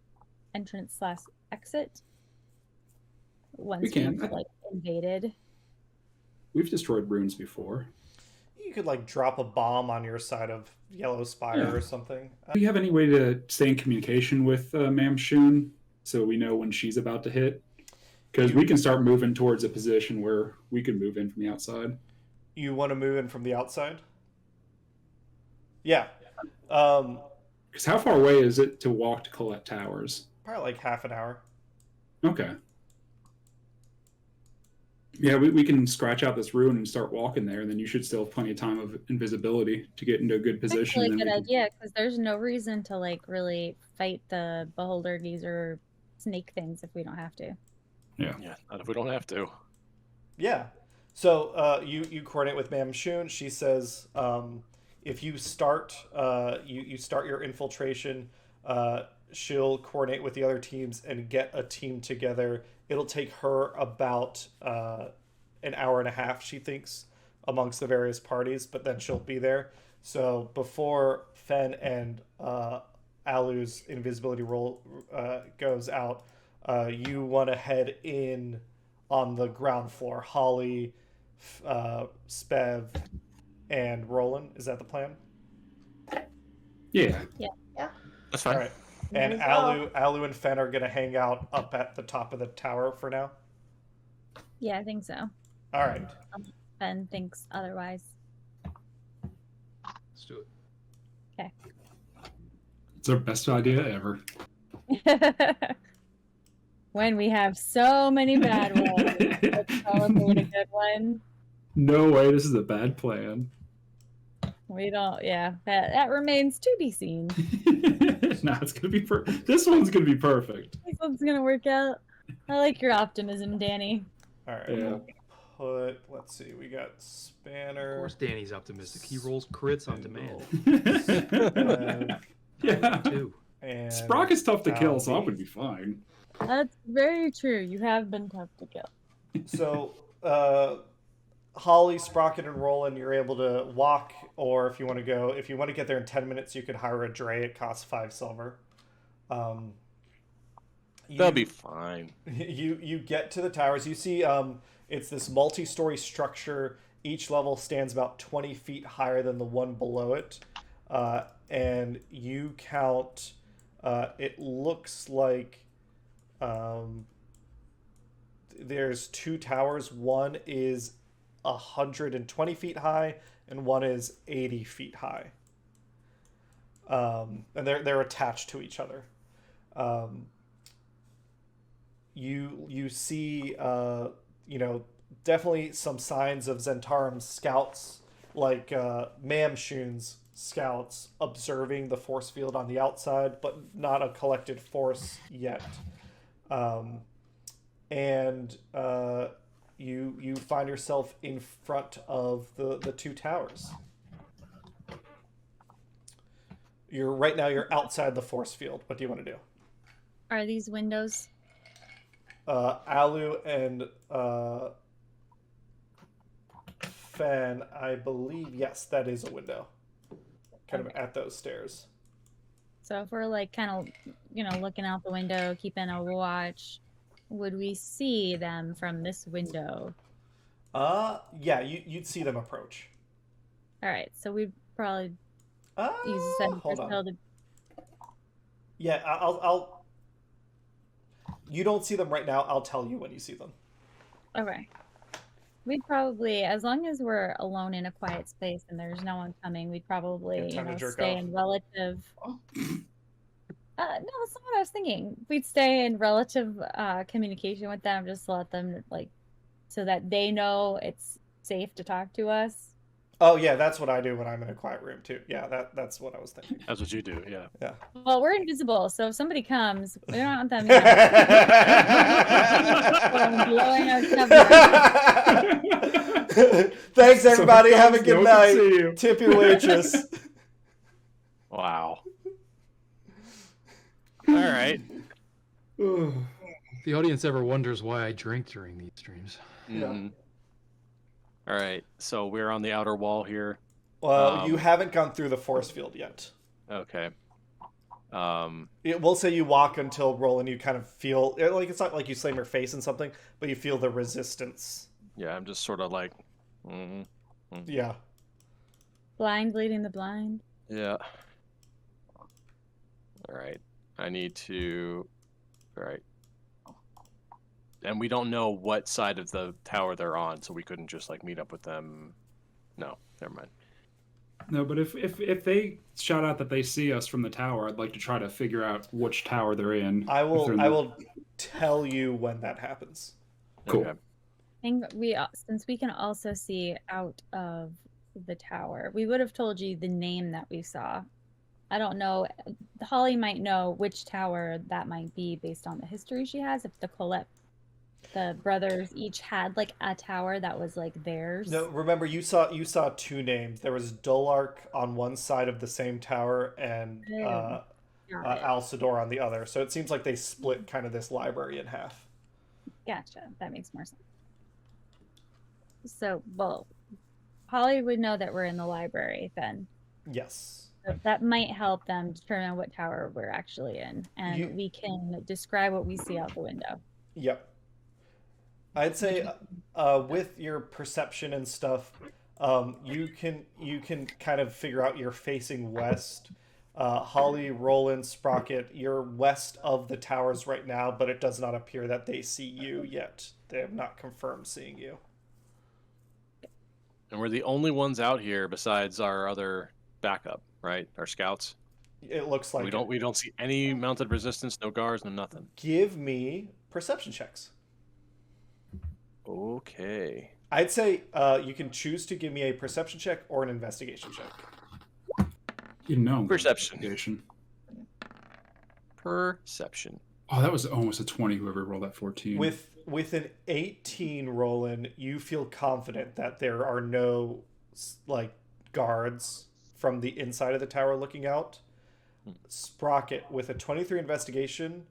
entrance/exit once we've like invaded? We've destroyed runes before. You could like drop a bomb on your side of Yellospire or something. Do you have any way to stay in communication with Mamshun so we know when she's about to hit? Because we can start moving towards a position where we can move in from the outside. You want to move in from the outside? Yeah. Because how far away is it to walk to Kolat Towers? Probably like half an hour. Okay. Yeah, we can scratch out this ruin and start walking there, and then you should still have plenty of time of invisibility to get into a good position. That's a good idea, because there's no reason to like really fight the beholder geezer snake things if we don't have to. Yeah, not if we don't have to. Yeah. So you coordinate with Mamshun. She says if you start you start your infiltration, she'll coordinate with the other teams and get a team together. It'll take her about an hour and a half, she thinks, amongst the various parties, but then she'll be there. So before Fen and Alu's invisibility roll goes out, you want to head in on the ground floor. Holly, Spev, and Rolan. Is that the plan? Yeah. That's fine. All right. And Alu and Fen are going to hang out up at the top of the tower for now? Yeah, I think so. All right. Fen thinks otherwise. Let's do it. Okay. It's our best idea ever. When we have so many bad ones, let's celebrate a good one. No way, this is a bad plan. We don't. Yeah, that remains to be seen. No, it's gonna be this one's gonna be perfect. This one's gonna work out. I like your optimism, Danny. All right. Yeah. We'll let's see. We got Of Spanner. course, Danny's optimistic. He rolls crits on demand. Yeah. Too. And Sprocket's tough to kill, so I Albie. would be fine. That's very true. You have been tough to kill. So, Holly, Sprocket, and Roland, you're able to walk, or if you want to get there in 10 minutes, you could hire a dray. It costs 5 silver. That'll be fine. You get to the towers. You see, it's this multi-story structure. Each level stands about 20 feet higher than the one below it, and you count. It looks like there's 2 towers. One is 120 feet high, and one is 80 feet high. And they're attached to each other. You see, definitely some signs of Zhentarim's scouts, like Mamshun's scouts, observing the force field on the outside, but not a collected force yet. You find yourself in front of the 2 towers. You're outside the force field. What do you want to do? Are these windows? Alu and Fen, I believe, yes, that is a window. Kind of at those stairs. So if we're like kind of, looking out the window, keeping a watch, would we see them from this window? Yeah, you'd see them approach. All right, so we'd probably use a sudden hold on. spell to. Yeah, I'll. You don't see them right now. I'll tell you when you see them. Okay. We'd probably, as long as we're alone in a quiet space and there's no one coming, we'd probably, Time to jerk stay off. in relative. No, that's not what I was thinking. We'd stay in relative communication with them, just to let them so that they know it's safe to talk to us. Oh yeah, that's what I do when I'm in a quiet room too. Yeah, that's what I was thinking. That's what you do, yeah. Yeah. Well, we're invisible, so if somebody comes, we don't want them blowing our cover. Thanks everybody. So Have a good no one night. can see you. Tip your waitress. Wow. All right. If the audience ever wonders why I drink during these streams. Mhm. All right. So we're on the outer wall here. Well, you haven't gone through the force field yet. Okay. We'll say you walk until Roland, you kind of feel like it's not like you slam your face in something, but you feel the resistance. Yeah, I'm just sort of like, Yeah. Blind leading the blind. yeah. All right. I need to. All right. And we don't know what side of the tower they're on, so we couldn't just meet up with them. No, never mind. No, but if they shout out that they see us from the tower, I'd like to try to figure out which tower they're in. I will tell you when that happens. Cool. Okay. I think since we can also see out of the tower, we would have told you the name that we saw. I don't know. Holly might know which tower that might be based on the history she has. If the Kolat, the brothers each had a tower that was theirs. No, remember you saw 2 names. There was Dolark on one side of the same tower and Al-Sador on the other. So it seems like they split kind of this library in half. Gotcha. That makes more sense. So, well, Holly would know that we're in the library then. Yes. So that might help them determine what tower we're actually in, and we can describe what we see out the window. Yep. I'd say with your perception and stuff, you can kind of figure out you're facing west. Holly, Roland, Sprocket, you're west of the towers right now, but it does not appear that they see you yet. They have not confirmed seeing you. And we're the only ones out here besides our other backup, right? Our scouts. It looks like We don't see any mounted resistance, no guards, no nothing. Give me perception checks. Okay. I'd say you can choose to give me a perception check or an investigation check. You know, Perception. investigation. Perception. Oh, that was almost a 20. Whoever rolled that 14. With an 18, Roland, you feel confident that there are no like guards from the inside of the tower looking out. Sprocket, with a 23 investigation,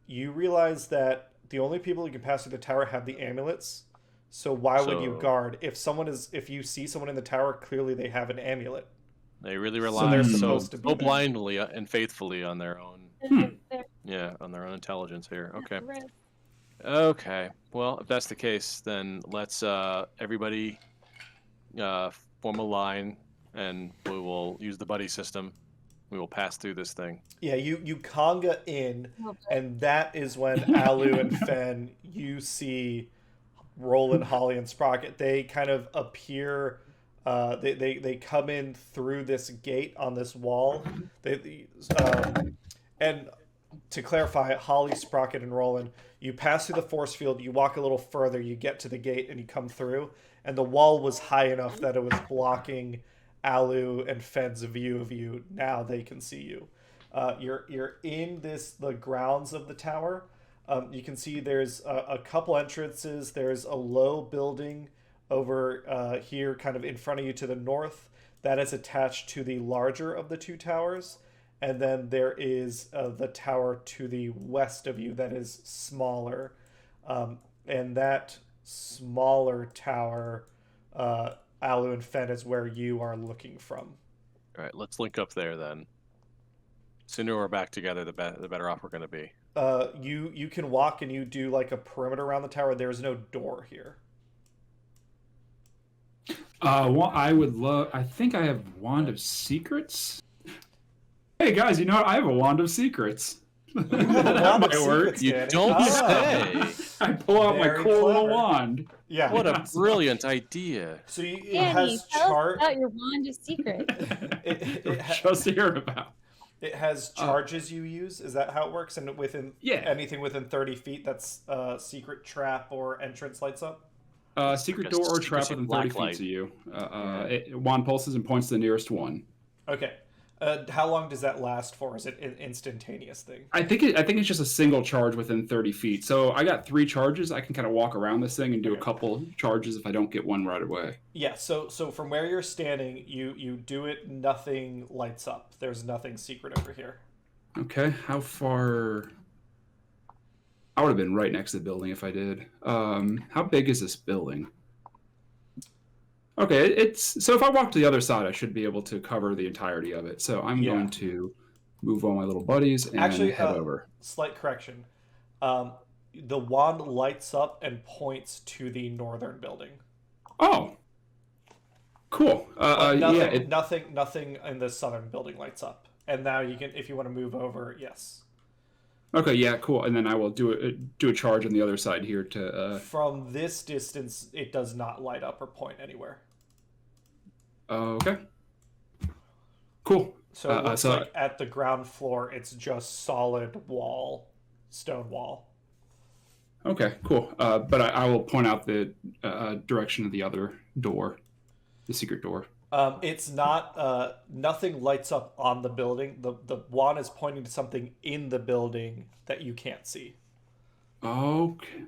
you realize that the only people who can pass through the tower have the amulets. So why would you guard? If you see someone in the tower, clearly they have an amulet. They really So rely they're so supposed to be there. blindly and faithfully on their own. They're Yeah, on their own intelligence here. Okay. at risk. Okay. Well, if that's the case, then let's everybody form a line, and we will use the buddy system. We will pass through this thing. Yeah, you conga in, Okay. and that is when Alu and Fen, you see Roland, Holly, and Sprocket. They kind of appear. They come in through this gate on this wall. And to clarify, Holly, Sprocket, and Roland, you pass through the force field. You walk a little further. You get to the gate, and you come through. And the wall was high enough that it was blocking Alu and Fen's view of you. Now they can see you. You're in the grounds of the tower. You can see there's a couple entrances. There's a low building over here, kind of in front of you to the north, that is attached to the larger of the two towers. And then there is the tower to the west of you that is smaller. And that smaller tower, Alu and Fen, is where you are looking from. All right, let's link up there then. Sooner we're back together, the better off we're going to be. You can walk and you do like a perimeter around the tower. There is no door here. Well, I think I have Wand of Secrets. Hey guys, you know what? I have a Wand of Secrets. That might work. You Danny. don't say. I pull out my Very cool little clever. wand. Yeah. What a brilliant idea. So it Danny, has tell chart. us about your wand of secret. Just to hear about. It has charges you use. Is that how it works? And Yeah. anything within 30 feet, that's secret trap or entrance lights up. Secret Like a door or secret trap within 30 feet blacklight. to you. Wand pulses and points to the nearest one. Okay. How long does that last for? Is it an instantaneous thing? I think it's just a single charge within 30 feet. So I got 3 charges. I can kind of walk around this thing and do a couple charges if I don't get one right away. Yeah. So from where you're standing, you do it. Nothing lights up. There's nothing secret over here. Okay, how far? I would have been right next to the building if I did. How big is this building? Okay, so if I walk to the other side, I should be able to cover the entirety of it. So I'm going to move all my little buddies and head over. Slight correction. The wand lights up and points to the northern building. Oh, cool. Nothing in the southern building lights up. And now you can, if you want to move over, yes. Okay, yeah, cool. And then I will do a charge on the other side here to. From this distance, it does not light up or point anywhere. Okay. Cool. So it looks like at the ground floor, it's just solid wall, stone wall. Okay, cool. But I will point out the direction of the other door, the secret door. It's not. Nothing lights up on the building. The wand is pointing to something in the building that you can't see. Okay.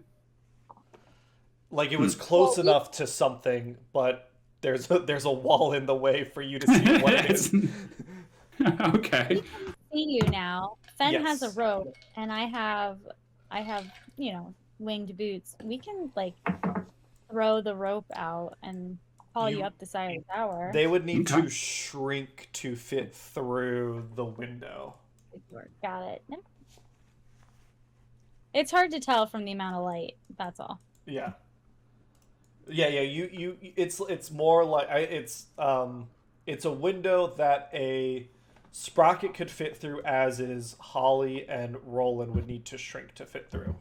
Like it was close enough to something, but there's a wall in the way for you to see what it is. Okay. See you now. Fen has a Yes. rope, and I have winged boots. We can throw the rope out and haul you up the side of the tower. They would need Okay. to shrink to fit through the window. Got it. No. It's hard to tell from the amount of light. That's all. Yeah. You. It's more like it's a window that a Sprocket could fit through, as is Holly and Roland would need to shrink to fit through.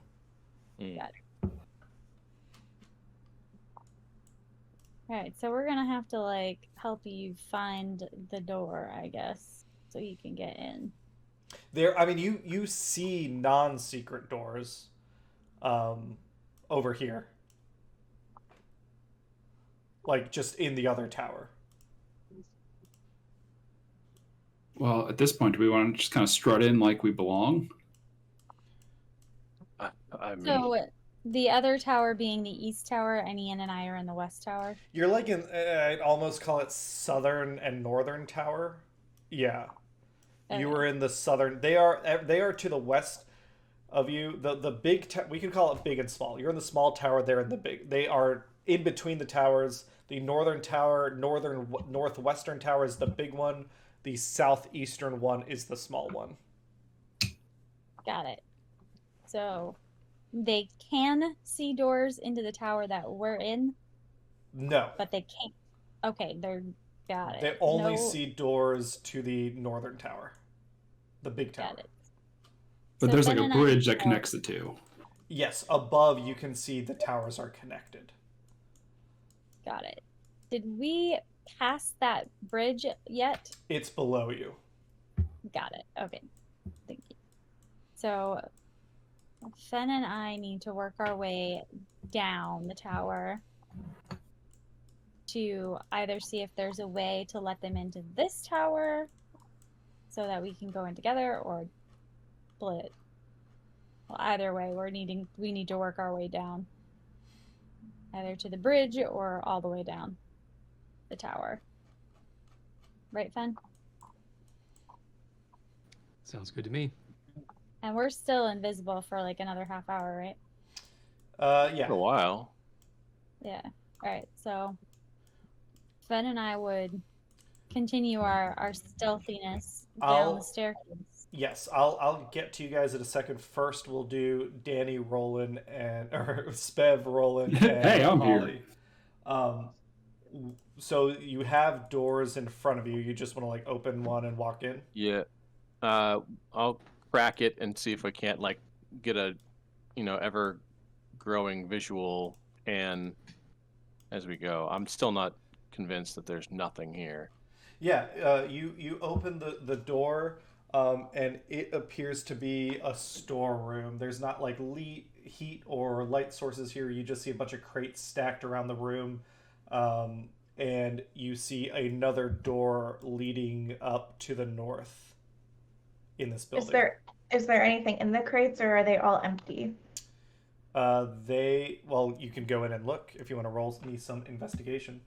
Got it. All right, so we're gonna have to help you find the door, I guess, so you can get in. You see non-secret doors. over here. Like, just in the other tower. Well, at this point, do we want to just kind of strut in like we belong? I mean, So the other tower being the east tower, and Ian and I are in the west tower. You're like in, I'd almost call it southern and northern tower. Yeah. You were in the southern. They are to the west of you. The big we can call it big and small. You're in the small tower. They're in the big. They are in between the towers. The northern tower, northwestern tower is the big one. The southeastern one is the small one. Got it. So they can see doors into the tower that we're in, No. but they can't. Okay, got it. They only see doors to the northern tower. The big tower. Got it. But So there's like Ben a and I bridge that are- connects the two. Yes, above you can see the towers are connected. Got it. Did we pass that bridge yet? It's below you. Got it. Okay. Thank you. So Fen and I need to work our way down the tower to either see if there's a way to let them into this tower so that we can go in together, or split. Well, either way, we need to work our way down. Either to the bridge or all the way down the tower. Right, Fen? Sounds good to me. And we're still invisible for like another half hour, right? Yeah. for a while. Yeah. All right. So Fen and I would continue our stealthiness down the staircase. Yes, I'll get to you guys in a second. First, we'll do Danny, Rolan, or Spev, Rolan, and Hey, I'm Holly. So you have doors in front of you. You just want to like open one and walk in. Yeah. I'll crack it and see if I can't like get a, ever growing visual pan as we go. I'm still not convinced that there's nothing here. Yeah, you open the door, and it appears to be a storeroom. There's not like heat or light sources here. You just see a bunch of crates stacked around the room, and you see another door leading up to the north in this building. Is there anything in the crates, or are they all empty? You can go in and look if you want to roll me some investigation.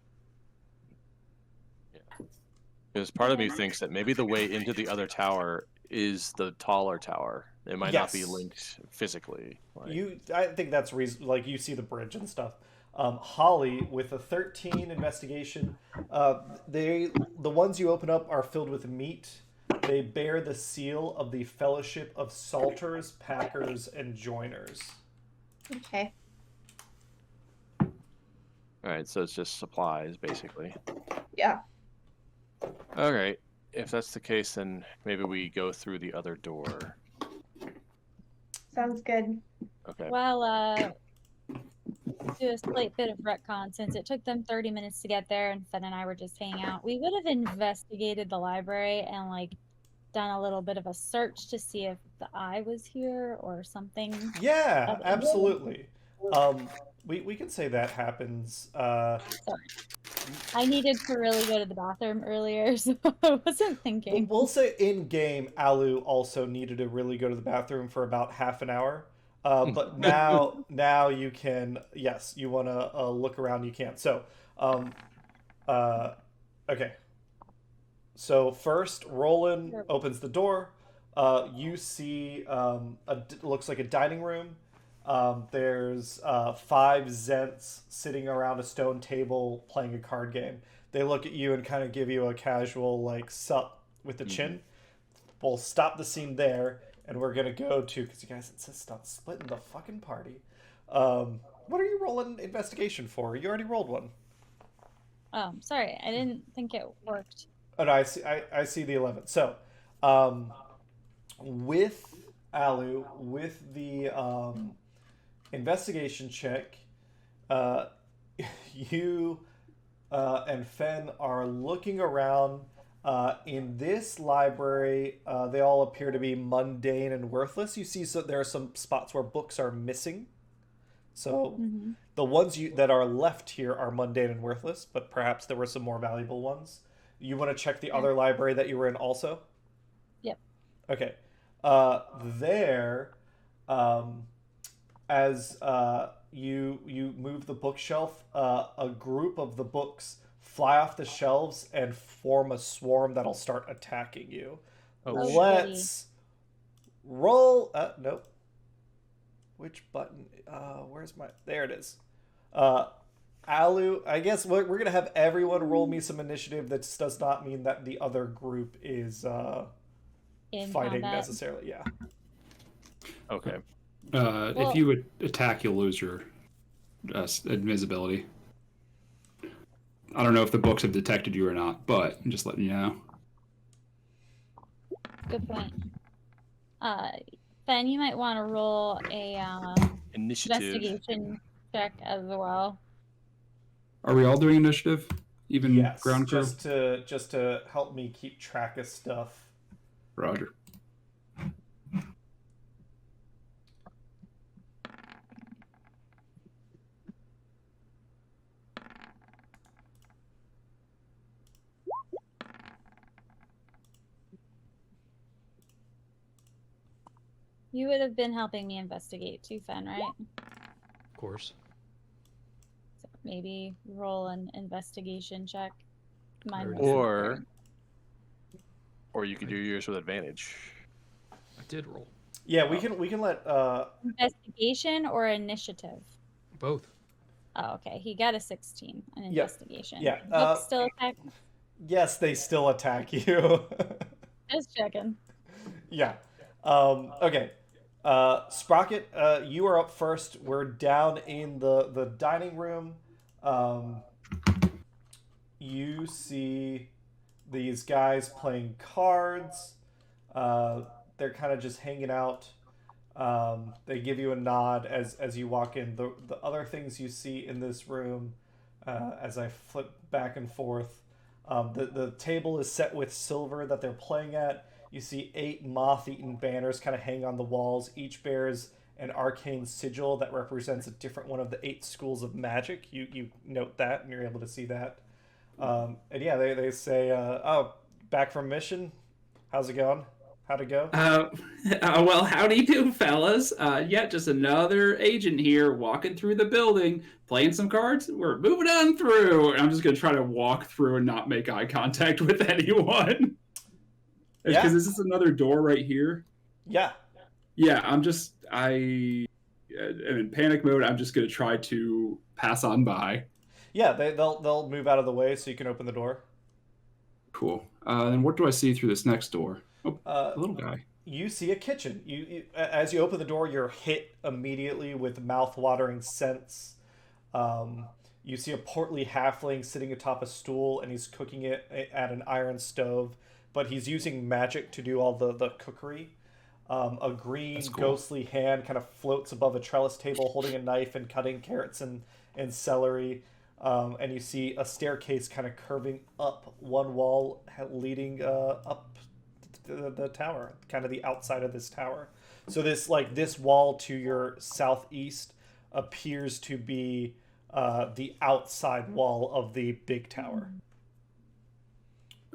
Because part of me thinks that maybe the way into the other tower is the taller tower. It might not be Yes. linked physically. I think that's reason. Like you see the bridge and stuff. Holly with a 13 investigation. The ones you open up are filled with meat. They bear the seal of the Fellowship of Salters, Packers, and Joiners. Okay. All right, so it's just supplies, basically. Yeah. All right, if that's the case, then maybe we go through the other door. Sounds good. Okay. Well, do a slight bit of retcon. Since it took them 30 minutes to get there and Fen and I were just hanging out, we would have investigated the library and like done a little bit of a search to see if the eye was here or something. Yeah, absolutely. We can say that happens. Sorry. I needed to really go to the bathroom earlier, so I wasn't thinking. We'll say in game, Alu also needed to really go to the bathroom for about half an hour. But now you can. Yes, you want to look around. You can. So, okay. So first, Roland opens the door. You see looks like a dining room. There's 5 Zents sitting around a stone table playing a card game. They look at you and kind of give you a casual like sup with the chin. We'll stop the scene there, and we're gonna go to, because you guys insist on splitting the fucking party. What are you rolling investigation for? You already rolled one. Oh, sorry, I didn't think it worked. Oh no, I see the 11. So, with Alu, with the investigation check, you and Fen are looking around. In this library, they all appear to be mundane and worthless. You see, there are some spots where books are missing. So Mhm. the ones that are left here are mundane and worthless, but perhaps there were some more valuable ones. You want to check the other library that you were in also? Yep. Okay. There, as you move the bookshelf, a group of the books fly off the shelves and form a swarm that'll start attacking you. Oh, Let's roll. Nope. Which button? Where's my? There it is. Alu, I guess we're gonna have everyone roll me some initiative. That does not mean that the other group is In fighting combat. necessarily. Yeah. Okay. If you would attack, you'll lose your invisibility. I don't know if the books have detected you or not, but I'm just letting you know. Good point. Fen, you might want to roll a Initiative. investigation check as well. Are we all doing initiative? Even Yes. ground crew? Just to help me keep track of stuff. Roger. You would have been helping me investigate too, Fen, right? Of course. So maybe roll an investigation check. Mine Already wasn't Or great. or you could do yours with advantage. I did roll. Yeah, we can let Investigation or initiative? Both. Oh, okay. He got a 16 on Yeah. investigation. Yeah, Books still attack. yes, they still attack you. Just checking. Yeah. Okay. Sprocket, you are up first. We're down in the dining room. You see these guys playing cards. They're kind of just hanging out. They give you a nod as you walk in. The other things you see in this room, as I flip back and forth, the table is set with silver that they're playing at. You see 8 moth-eaten banners kind of hang on the walls. Each bears an arcane sigil that represents a different one of the 8 schools of magic. You note that, and you're able to see that. And yeah, they say, "Oh, back from mission. How's it going? How'd it go?" Well, howdy do, fellas. Yeah, just another agent here walking through the building, playing some cards. We're moving on through. I'm just going to try to walk through and not make eye contact with anyone. Yeah. Because this is another door right here. Yeah. Yeah, I'm in panic mode. I'm just going to try to pass on by. Yeah, they'll move out of the way so you can open the door. Cool. Then what do I see through this next door? Oh, a little guy. You see a kitchen. As you open the door, you're hit immediately with mouth-watering scents. You see a portly halfling sitting atop a stool, and he's cooking it at an iron stove, but he's using magic to do all the cookery. A green, Cool. ghostly hand kind of floats above a trellis table, holding a knife and cutting carrots and celery. And you see a staircase kind of curving up one wall, leading up the tower, kind of the outside of this tower. So this wall to your southeast appears to be the outside wall of the big tower.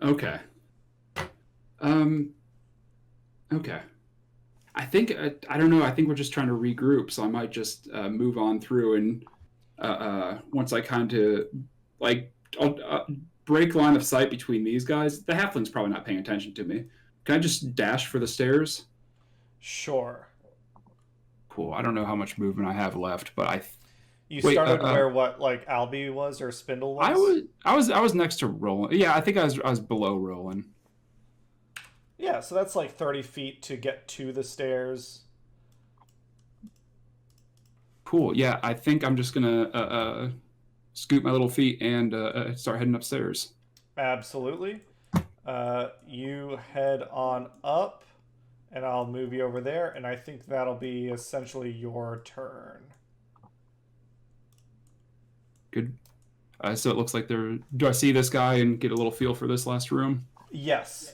Okay. Okay. I think I don't know. I think we're just trying to regroup, so I might just move on through and once I kind of I'll break line of sight between these guys. The halfling's probably not paying attention to me. Can I just dash for the stairs? Sure. Cool. I don't know how much movement I have left, but You Wait, started where Albie was or Spindle was? I was next to Rolan. Yeah, I think I was below Rolan. Yeah, so that's like 30 feet to get to the stairs. Cool. Yeah, I think I'm just gonna scoot my little feet and start heading upstairs. Absolutely. You head on up, and I'll move you over there, and I think that'll be essentially your turn. Good. So it looks like do I see this guy and get a little feel for this last room? Yes.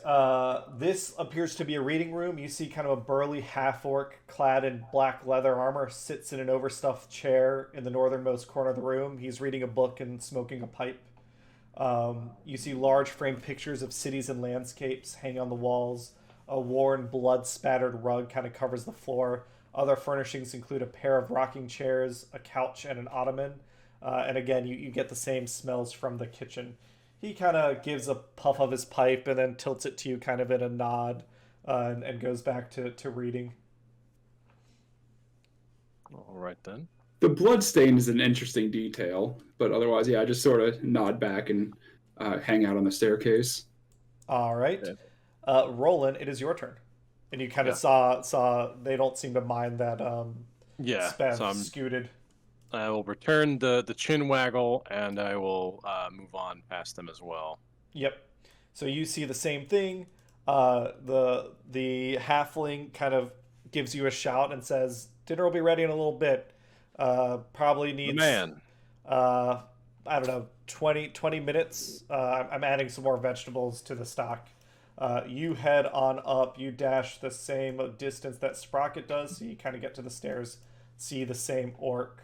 This appears to be a reading room. You see kind of a burly half-orc clad in black leather armor sits in an overstuffed chair in the northernmost corner of the room. He's reading a book and smoking a pipe. You see large framed pictures of cities and landscapes hanging on the walls. A worn, blood-spattered rug kind of covers the floor. Other furnishings include a pair of rocking chairs, a couch, and an ottoman. And again, you get the same smells from the kitchen. He kind of gives a puff of his pipe and then tilts it to you kind of in a nod and goes back to reading. All right, then. The blood stain is an interesting detail, but otherwise, yeah, I just sort of nod back and hang out on the staircase. All right. Okay. Roland, it is your turn. And you kind of saw they don't seem to mind that Spev so scooted. I will return the chin waggle, and I will move on past them as well. Yep. So you see the same thing. The halfling kind of gives you a shout and says, "Dinner will be ready in a little bit. Probably needs I don't know, 20 minutes. I'm adding some more vegetables to the stock. You head on up. You dash the same distance that Sprocket does, so you kind of get to the stairs, see the same orc.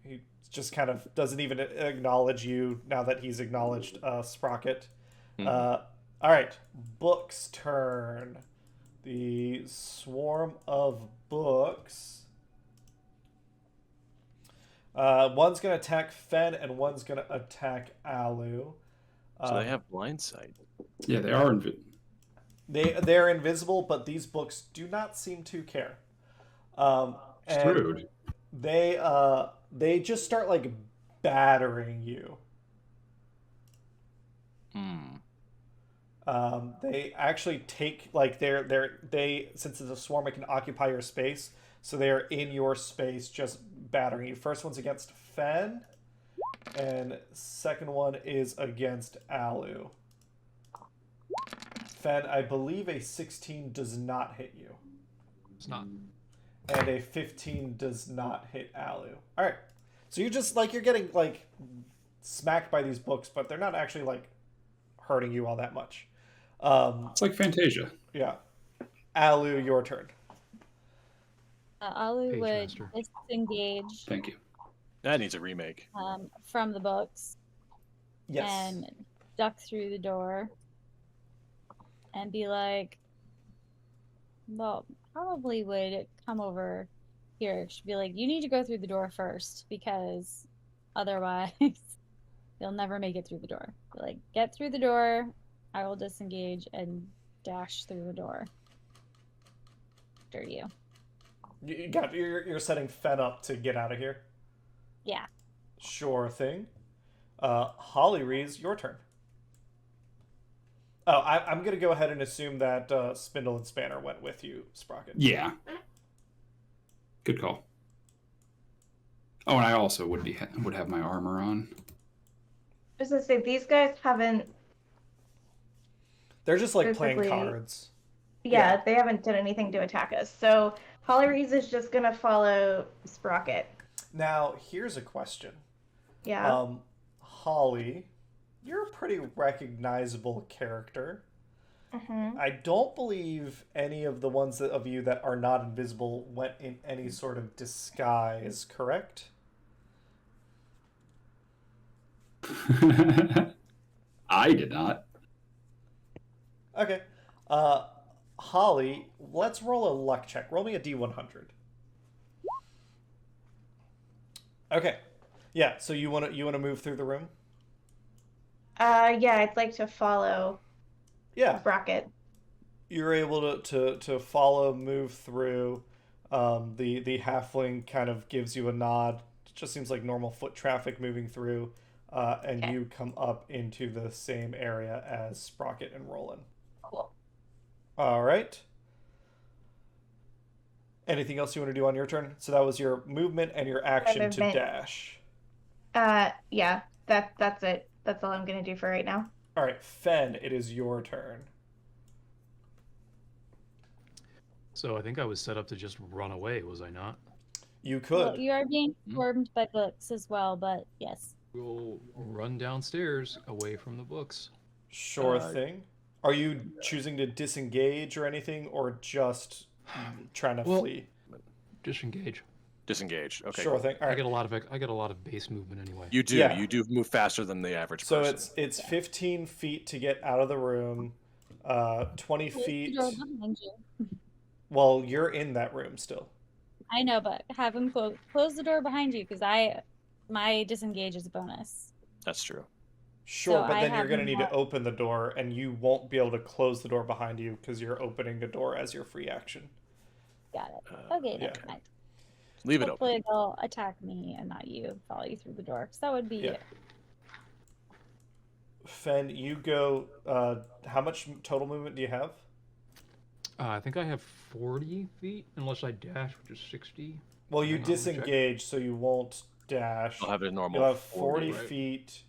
He just kind of doesn't even acknowledge you now that he's acknowledged Sprocket. All right, Book's turn. The swarm of books. One's going to attack Fen and one's going to attack Alu. So they have blind sight. Yeah, they are. They're invisible, but these books do not seem to care. And Rude. they just start like battering you. They actually take like they since it's a swarm, it can occupy your space, so they are in your space just battering you. First one's against Fen, and second one is against Alu. Fen, I believe a 16 does not hit you. It's not. And a 15 does not hit Alu. All right, so you're just like you're getting like smacked by these books, but they're not actually like hurting you all that much. It's like Fantasia. Yeah. Alu, your turn. Alu Page would master. disengage Thank you. That needs a remake. from the books Yes. and duck through the door and be like, well, probably would come over here. She'd be like, you need to go through the door first because otherwise you'll never make it through the door. Like, get through the door. I will disengage and dash through the door after you. You're setting Fen up to get out of here. Yeah. Sure thing. Holly Rees, your turn. Oh, I'm gonna go ahead and assume that Spindle and Spanner went with you, Sprocket. Yeah. Good call. Oh, and I also would have my armor on. I was gonna say these guys haven't. They're just like playing Basically- cards. Yeah, they haven't done anything to attack us. So Holly Rees is just gonna follow Sprocket. Now, here's a question. Yeah. Holly, you're a pretty recognizable character. Mm-hmm. I don't believe any of the ones of you that are not invisible went in any sort of disguise, correct? I did not. Okay. Holly, let's roll a luck check. Roll me a D100. Okay. Yeah, so you want to move through the room? Yeah, I'd like to follow Yeah. Sprocket. You're able to follow, move through. The halfling kind of gives you a nod. It just seems like normal foot traffic moving through. And Okay. you come up into the same area as Sprocket and Rolan. Cool. All right. Anything else you want to do on your turn? So that was your movement and your action to movement. dash. Yeah, that's it. That's all I'm gonna do for right now. All right, Fen, it is your turn. So I think I was set up to just run away, was I not? You could. Well, you are being swarmed by books as well, but yes. We'll run downstairs away from the books. Sure thing. Are you choosing to disengage or anything, or just trying to flee? Disengage. Disengage. Okay. Sure thing. All right. I get a lot of base movement anyway. You do. Yeah. You do move faster than the average So person. it's 15 feet to get out of the room, 20 Close the feet. door behind you. Well, you're in that room still. I know, but have him close the door behind you, because my disengage is a bonus. That's true. Sure, So but I then you're have going to need to not- open the door, and you won't be able to close the door behind you because you're opening the door as your free action. Got it. Okay, yeah. never mind. Leave it open. Hopefully they'll attack me and not you, follow you through the door. Because that would be Yeah. Fen, you go. How much total movement do you have? I think I have 40 feet, unless I dash, which is 60. Well, you Hang on, let me check. disengage, so you won't dash. I'll have a normal. You'll have 40 right? feet.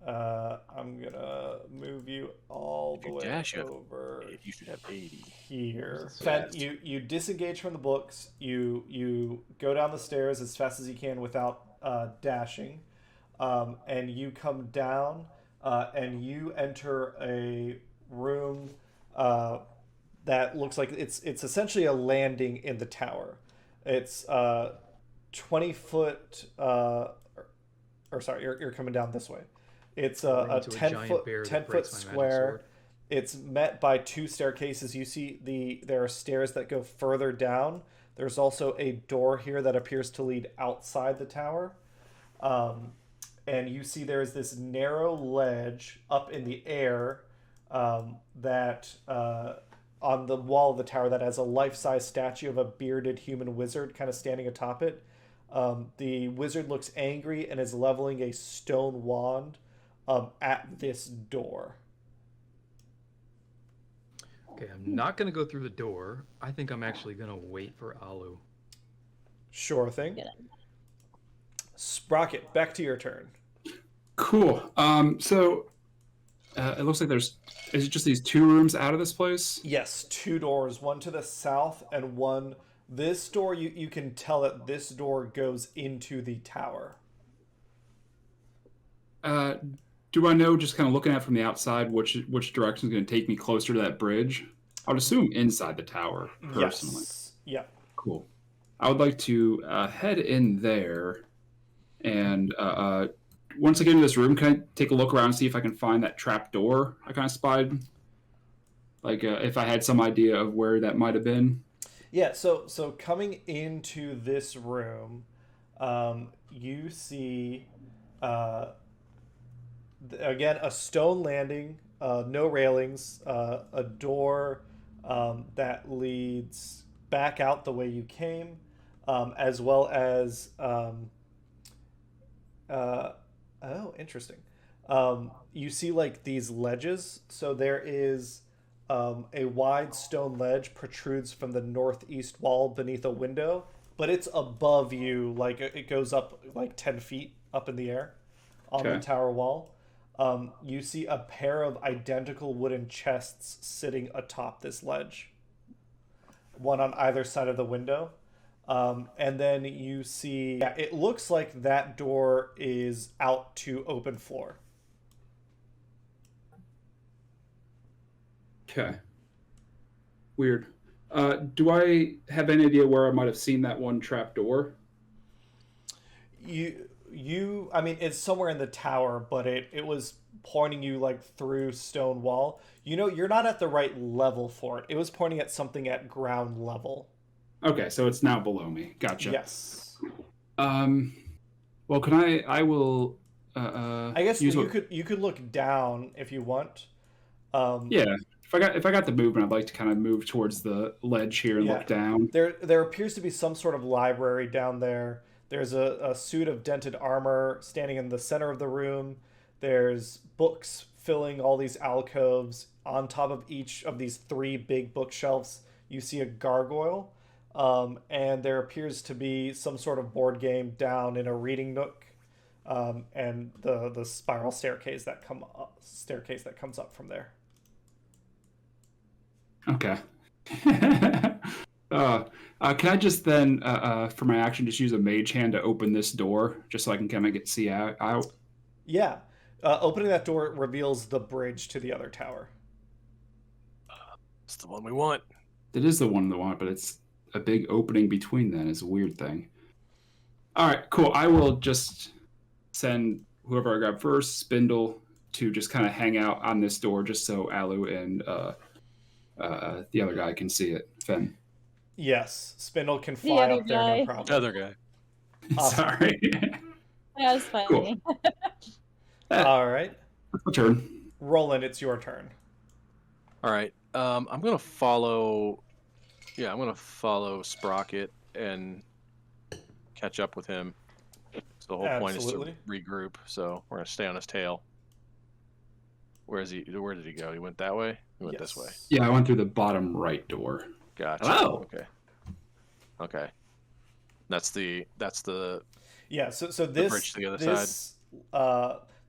I'm gonna move you all the way dash, you have over. You should have 80. Here. That's Fen, fast. you disengage from the books. You go down the stairs as fast as you can without dashing, and you come down, and you enter a room that looks like it's essentially a landing in the tower. It's 20 foot. Or sorry, you're coming down this way. It's a Into a 10 giant foot bear that 10 foot breaks my magic square. sword. It's met by two staircases. You see there are stairs that go further down. There's also a door here that appears to lead outside the tower. And you see there's this narrow ledge up in the air that on the wall of the tower that has a life-size statue of a bearded human wizard kind of standing atop it. The wizard looks angry and is leveling a stone wand at this door. Okay, I'm not going to go through the door. I think I'm actually going to wait for Alu. Sure thing. Get Sprocket, back to your turn. Cool. So it looks like is it just these two rooms out of this place? Yes, two doors, one to the south and one. This door, you can tell that this door goes into the tower. Do I know, just kind of looking at from the outside, which direction is going to take me closer to that bridge? I would assume inside the tower, personally. Yes. Yeah. Cool. I would like to head in there, and once I get into this room, can I take a look around and see if I can find that trap door I kind of spied? Like, if I had some idea of where that might have been. Yeah, so coming into this room, you see, again, a stone landing, no railings, a door that leads back out the way you came, as well as, oh, interesting. You see, like, these ledges. So there is a wide stone ledge protrudes from the northeast wall beneath a window, but it's above you, like it goes up like 10 feet up in the air on the tower wall. You see a pair of identical wooden chests sitting atop this ledge, one on either side of the window. And then you see, yeah, it looks like that door is out to open floor. Okay. Weird. Do I have any idea where I might have seen that one trap door? I mean, it's somewhere in the tower, but it was pointing you like through stone wall. You know, you're not at the right level for it. It was pointing at something at ground level. Okay, so it's now below me. Gotcha. Yes. Well, I will I guess you could look down if you want. Yeah. If I got the movement, I'd like to kind of move towards the ledge here and look down. There appears to be some sort of library down there. There's a suit of dented armor standing in the center of the room. There's books filling all these alcoves. On top of each of these three big bookshelves, you see a gargoyle. And there appears to be some sort of board game down in a reading nook. And the spiral staircase that comes up from there. Okay. Can I just then, for my action, just use a mage hand to open this door, just so I can kind of see out? Yeah. Opening that door reveals the bridge to the other tower. It's the one we want. It is the one they want, but it's a big opening between them. Is a weird thing. All right, cool. I will just send whoever I grab first, Spindle, to just kind of hang out on this door, just so Alu and the other guy can see it. Fen. Yes, Spindle can fly up there, no The problem. other guy. Awesome. Sorry. That was funny. Cool. All right, My turn. Roland, it's your turn. All right. I'm gonna follow. Yeah, I'm gonna follow Sprocket and catch up with him. So the whole point is to Absolutely. regroup. So we're gonna stay on his tail. Where is he? Where did he go? He went that way. He went this way. Yes. Yeah, I went through the bottom right door. Gotcha. Hello. Okay. Okay. That's the Yeah, so the this bridge to the other this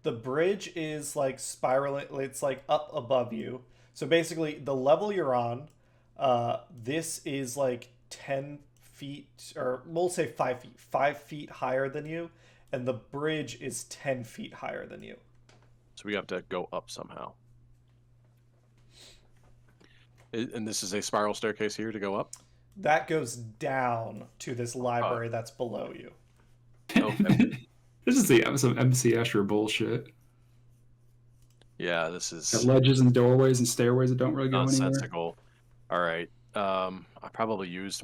the bridge is like spiraling, it's like up above you. So basically the level you're on, this is like 10 feet, or we'll say 5 feet, 5 feet higher than you, and the bridge is 10 feet higher than you. So we have to go up somehow. And this is a spiral staircase here to go up? That goes down to this library that's below you. Okay. This is some MC Escher bullshit. Yeah, this is Got ledges and doorways and stairways that don't really go anywhere. nonsensical. All right. I probably used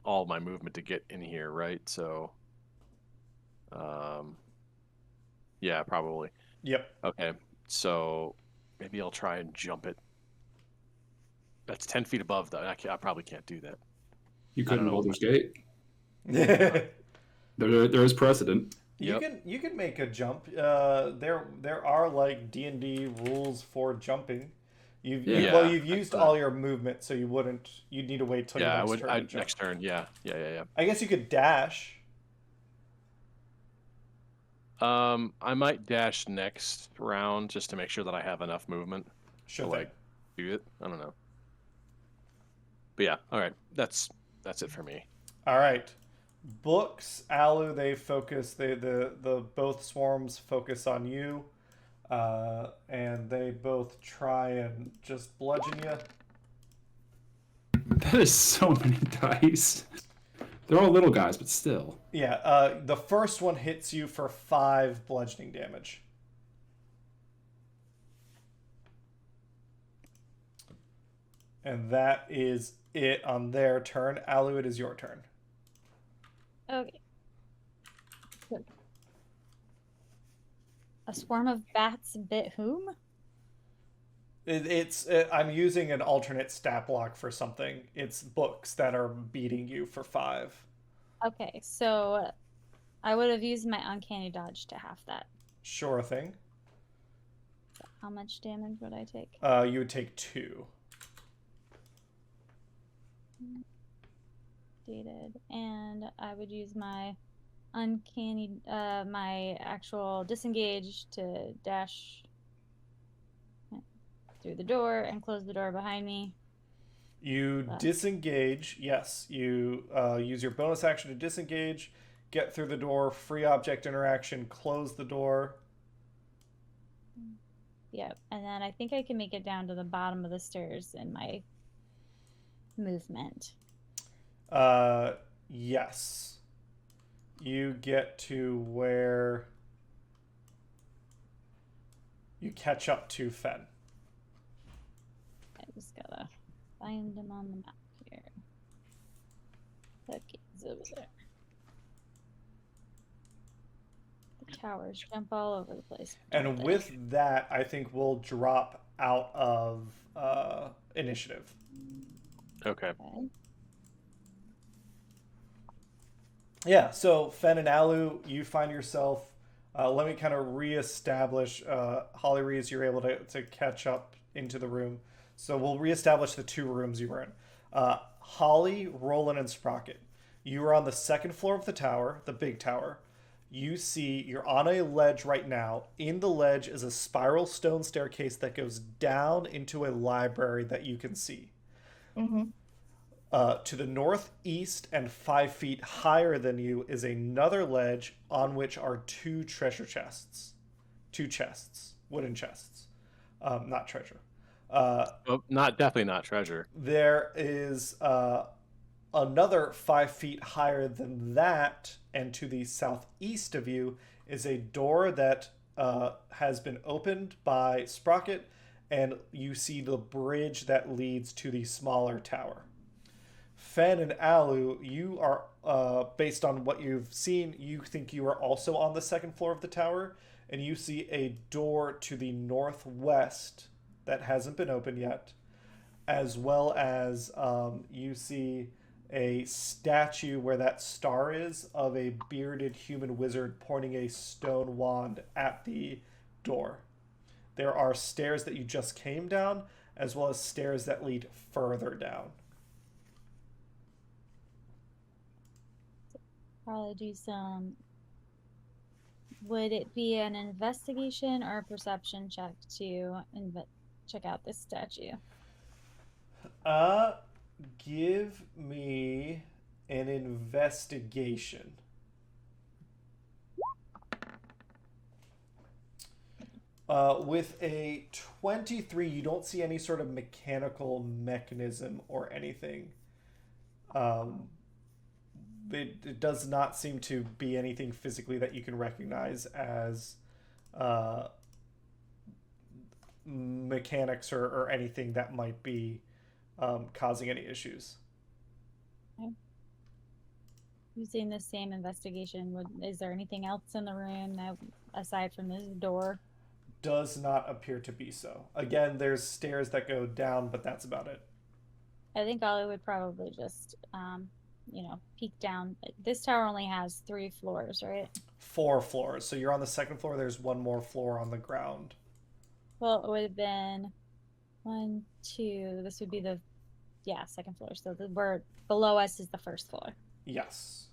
all my movement to get in here, right? So yeah, probably. Yep. Okay. So maybe I'll try and jump it. That's 10 feet above though. I probably can't do that. You I couldn't don't know. Baldur's Gate. you There is precedent. can make a jump. There are like D&D rules for jumping. You've used all your movement, so you'd need to wait till your next turn to jump. Next turn. Yeah. I guess you could dash. I might dash next round just to make sure that I have enough movement Sure to thing. like do it. I don't know. But yeah, all right. That's it for me. All right. Books, Alu, they focus. The both swarms focus on you, and they both try and just bludgeon you. That is so many dice. They're all little guys, but still. Yeah. The first one hits you for 5 bludgeoning damage. And that is it on their turn. Alu, it is your turn. Okay. Good. A swarm of bats bit whom? I'm using an alternate stat block for something. It's books that are beating you for 5. Okay, so I would have used my uncanny dodge to half that. Sure thing. How much damage would I take? You would take 2. Dated, and I would use my uncanny, my actual disengage to dash through the door and close the door behind me. You disengage. Yes, you use your bonus action to disengage, get through the door, free object interaction, close the door. Yep, and then I think I can make it down to the bottom of the stairs in my movement. Yes. You get to where you catch up to Fen. I just gotta find him on the map here. Okay, he's over there. The towers jump all over the place. And with that, I think we'll drop out of initiative. Okay. Okay. Yeah, so Fen and Alu, you find yourself. Let me kind of reestablish. Holly Rees, you're able to catch up into the room. So we'll reestablish the 2 rooms you were in. Holly, Rolan, and Sprocket. You are on the 2nd floor of the tower, the big tower. You're on a ledge right now. In the ledge is a spiral stone staircase that goes down into a library that you can see. Mm-hmm. To the northeast and 5 feet higher than you is another ledge on which are 2 treasure chests. 2 chests, wooden chests, not treasure. Definitely not treasure. There is another 5 feet higher than that, and to the southeast of you is a door that has been opened by Sprocket, and you see the bridge that leads to the smaller tower. Fen and Alu, you are, based on what you've seen, you think you are also on the 2nd floor of the tower, and you see a door to the northwest that hasn't been opened yet, as well as you see a statue where that star is of a bearded human wizard pointing a stone wand at the door. There are stairs that you just came down, as well as stairs that lead further down. Probably do some. Would it be an investigation or a perception check to check out this statue? Give me an investigation. With a 23, you don't see any sort of mechanical mechanism or anything. It does not seem to be anything physically that you can recognize as mechanics or anything that might be causing any issues. Okay. Using the same investigation, is there anything else in the room that, aside from this door? Does not appear to be so. Again, there's stairs that go down, but that's about it. I think Ollie would probably just, peek down. This tower only has 3 floors, right? 4 floors. So you're on the 2nd floor. There's 1 more floor on the ground. Well, it would have been 1, 2. This would be the, 2nd floor. So where below us is the 1st floor. Yes.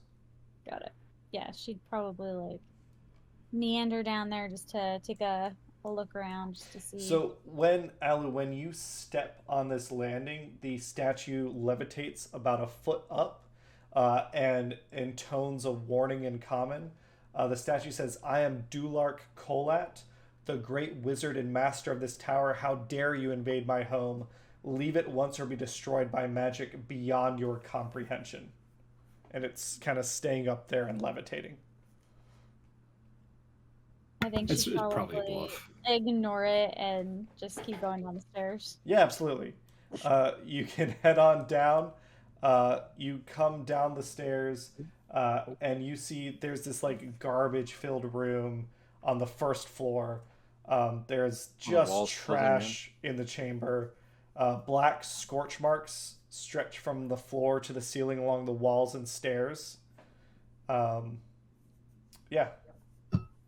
Got it. Yeah, she'd probably meander down there just to take a look around just to see. So when you step on this landing, the statue levitates about a foot up, and intones a warning in common. The statue says, "I am Dulark Kolat, the great wizard and master of this tower. How dare you invade my home? Leave it once or be destroyed by magic beyond your comprehension." And it's kind of staying up there and levitating. I think It's she'd probably a probably bluff. ignore it and just keep going down the stairs. Yeah, absolutely. You can head on down. You come down the stairs, and you see there's this garbage-filled room on the 1st floor. There's just walls trash in the chamber. Black scorch marks stretch from the floor to the ceiling along the walls and stairs. Yeah,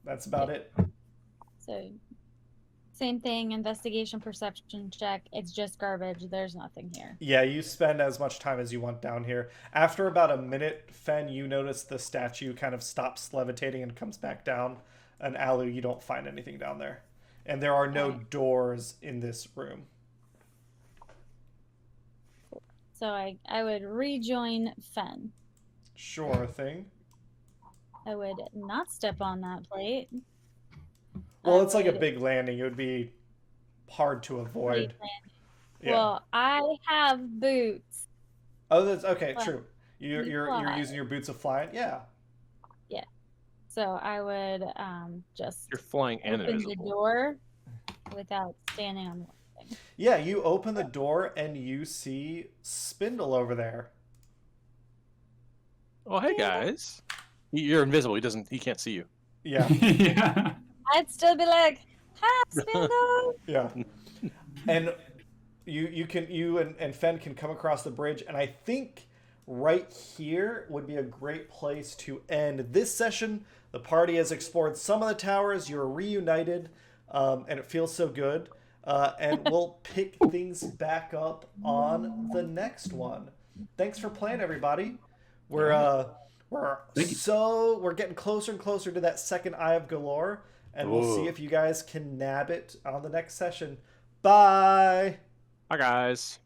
that's about it. So, same thing, investigation, perception check. It's just garbage. There's nothing here. Yeah, you spend as much time as you want down here. After about a minute, Fen, you notice the statue kind of stops levitating and comes back down. And Alu, you don't find anything down there. And there are no doors in this room. So I would rejoin Fen. Sure thing. I would not step on that plate. Well, I it's like a would big landing. It would be hard to avoid. Yeah. Well, I have boots. Oh, that's okay. Fly. True. You're fly. using your boots of flying. Yeah. So I would just You're flying and open the invisible. door without standing on one thing. Yeah. You open the door and you see Spindle over there. Oh, hey guys. You're invisible. He can't see you. Yeah. Yeah. I'd still be like, "Hi, Spindle." Yeah. And you and Fen can come across the bridge, and I think right here would be a great place to end this session. The party has explored some of the towers. You're reunited, and it feels so good. And we'll pick things back up on the next one. Thanks for playing, everybody. We're getting closer and closer to that 2nd Eye of Golorr, and we'll see if you guys can nab it on the next session. Bye. Hi guys.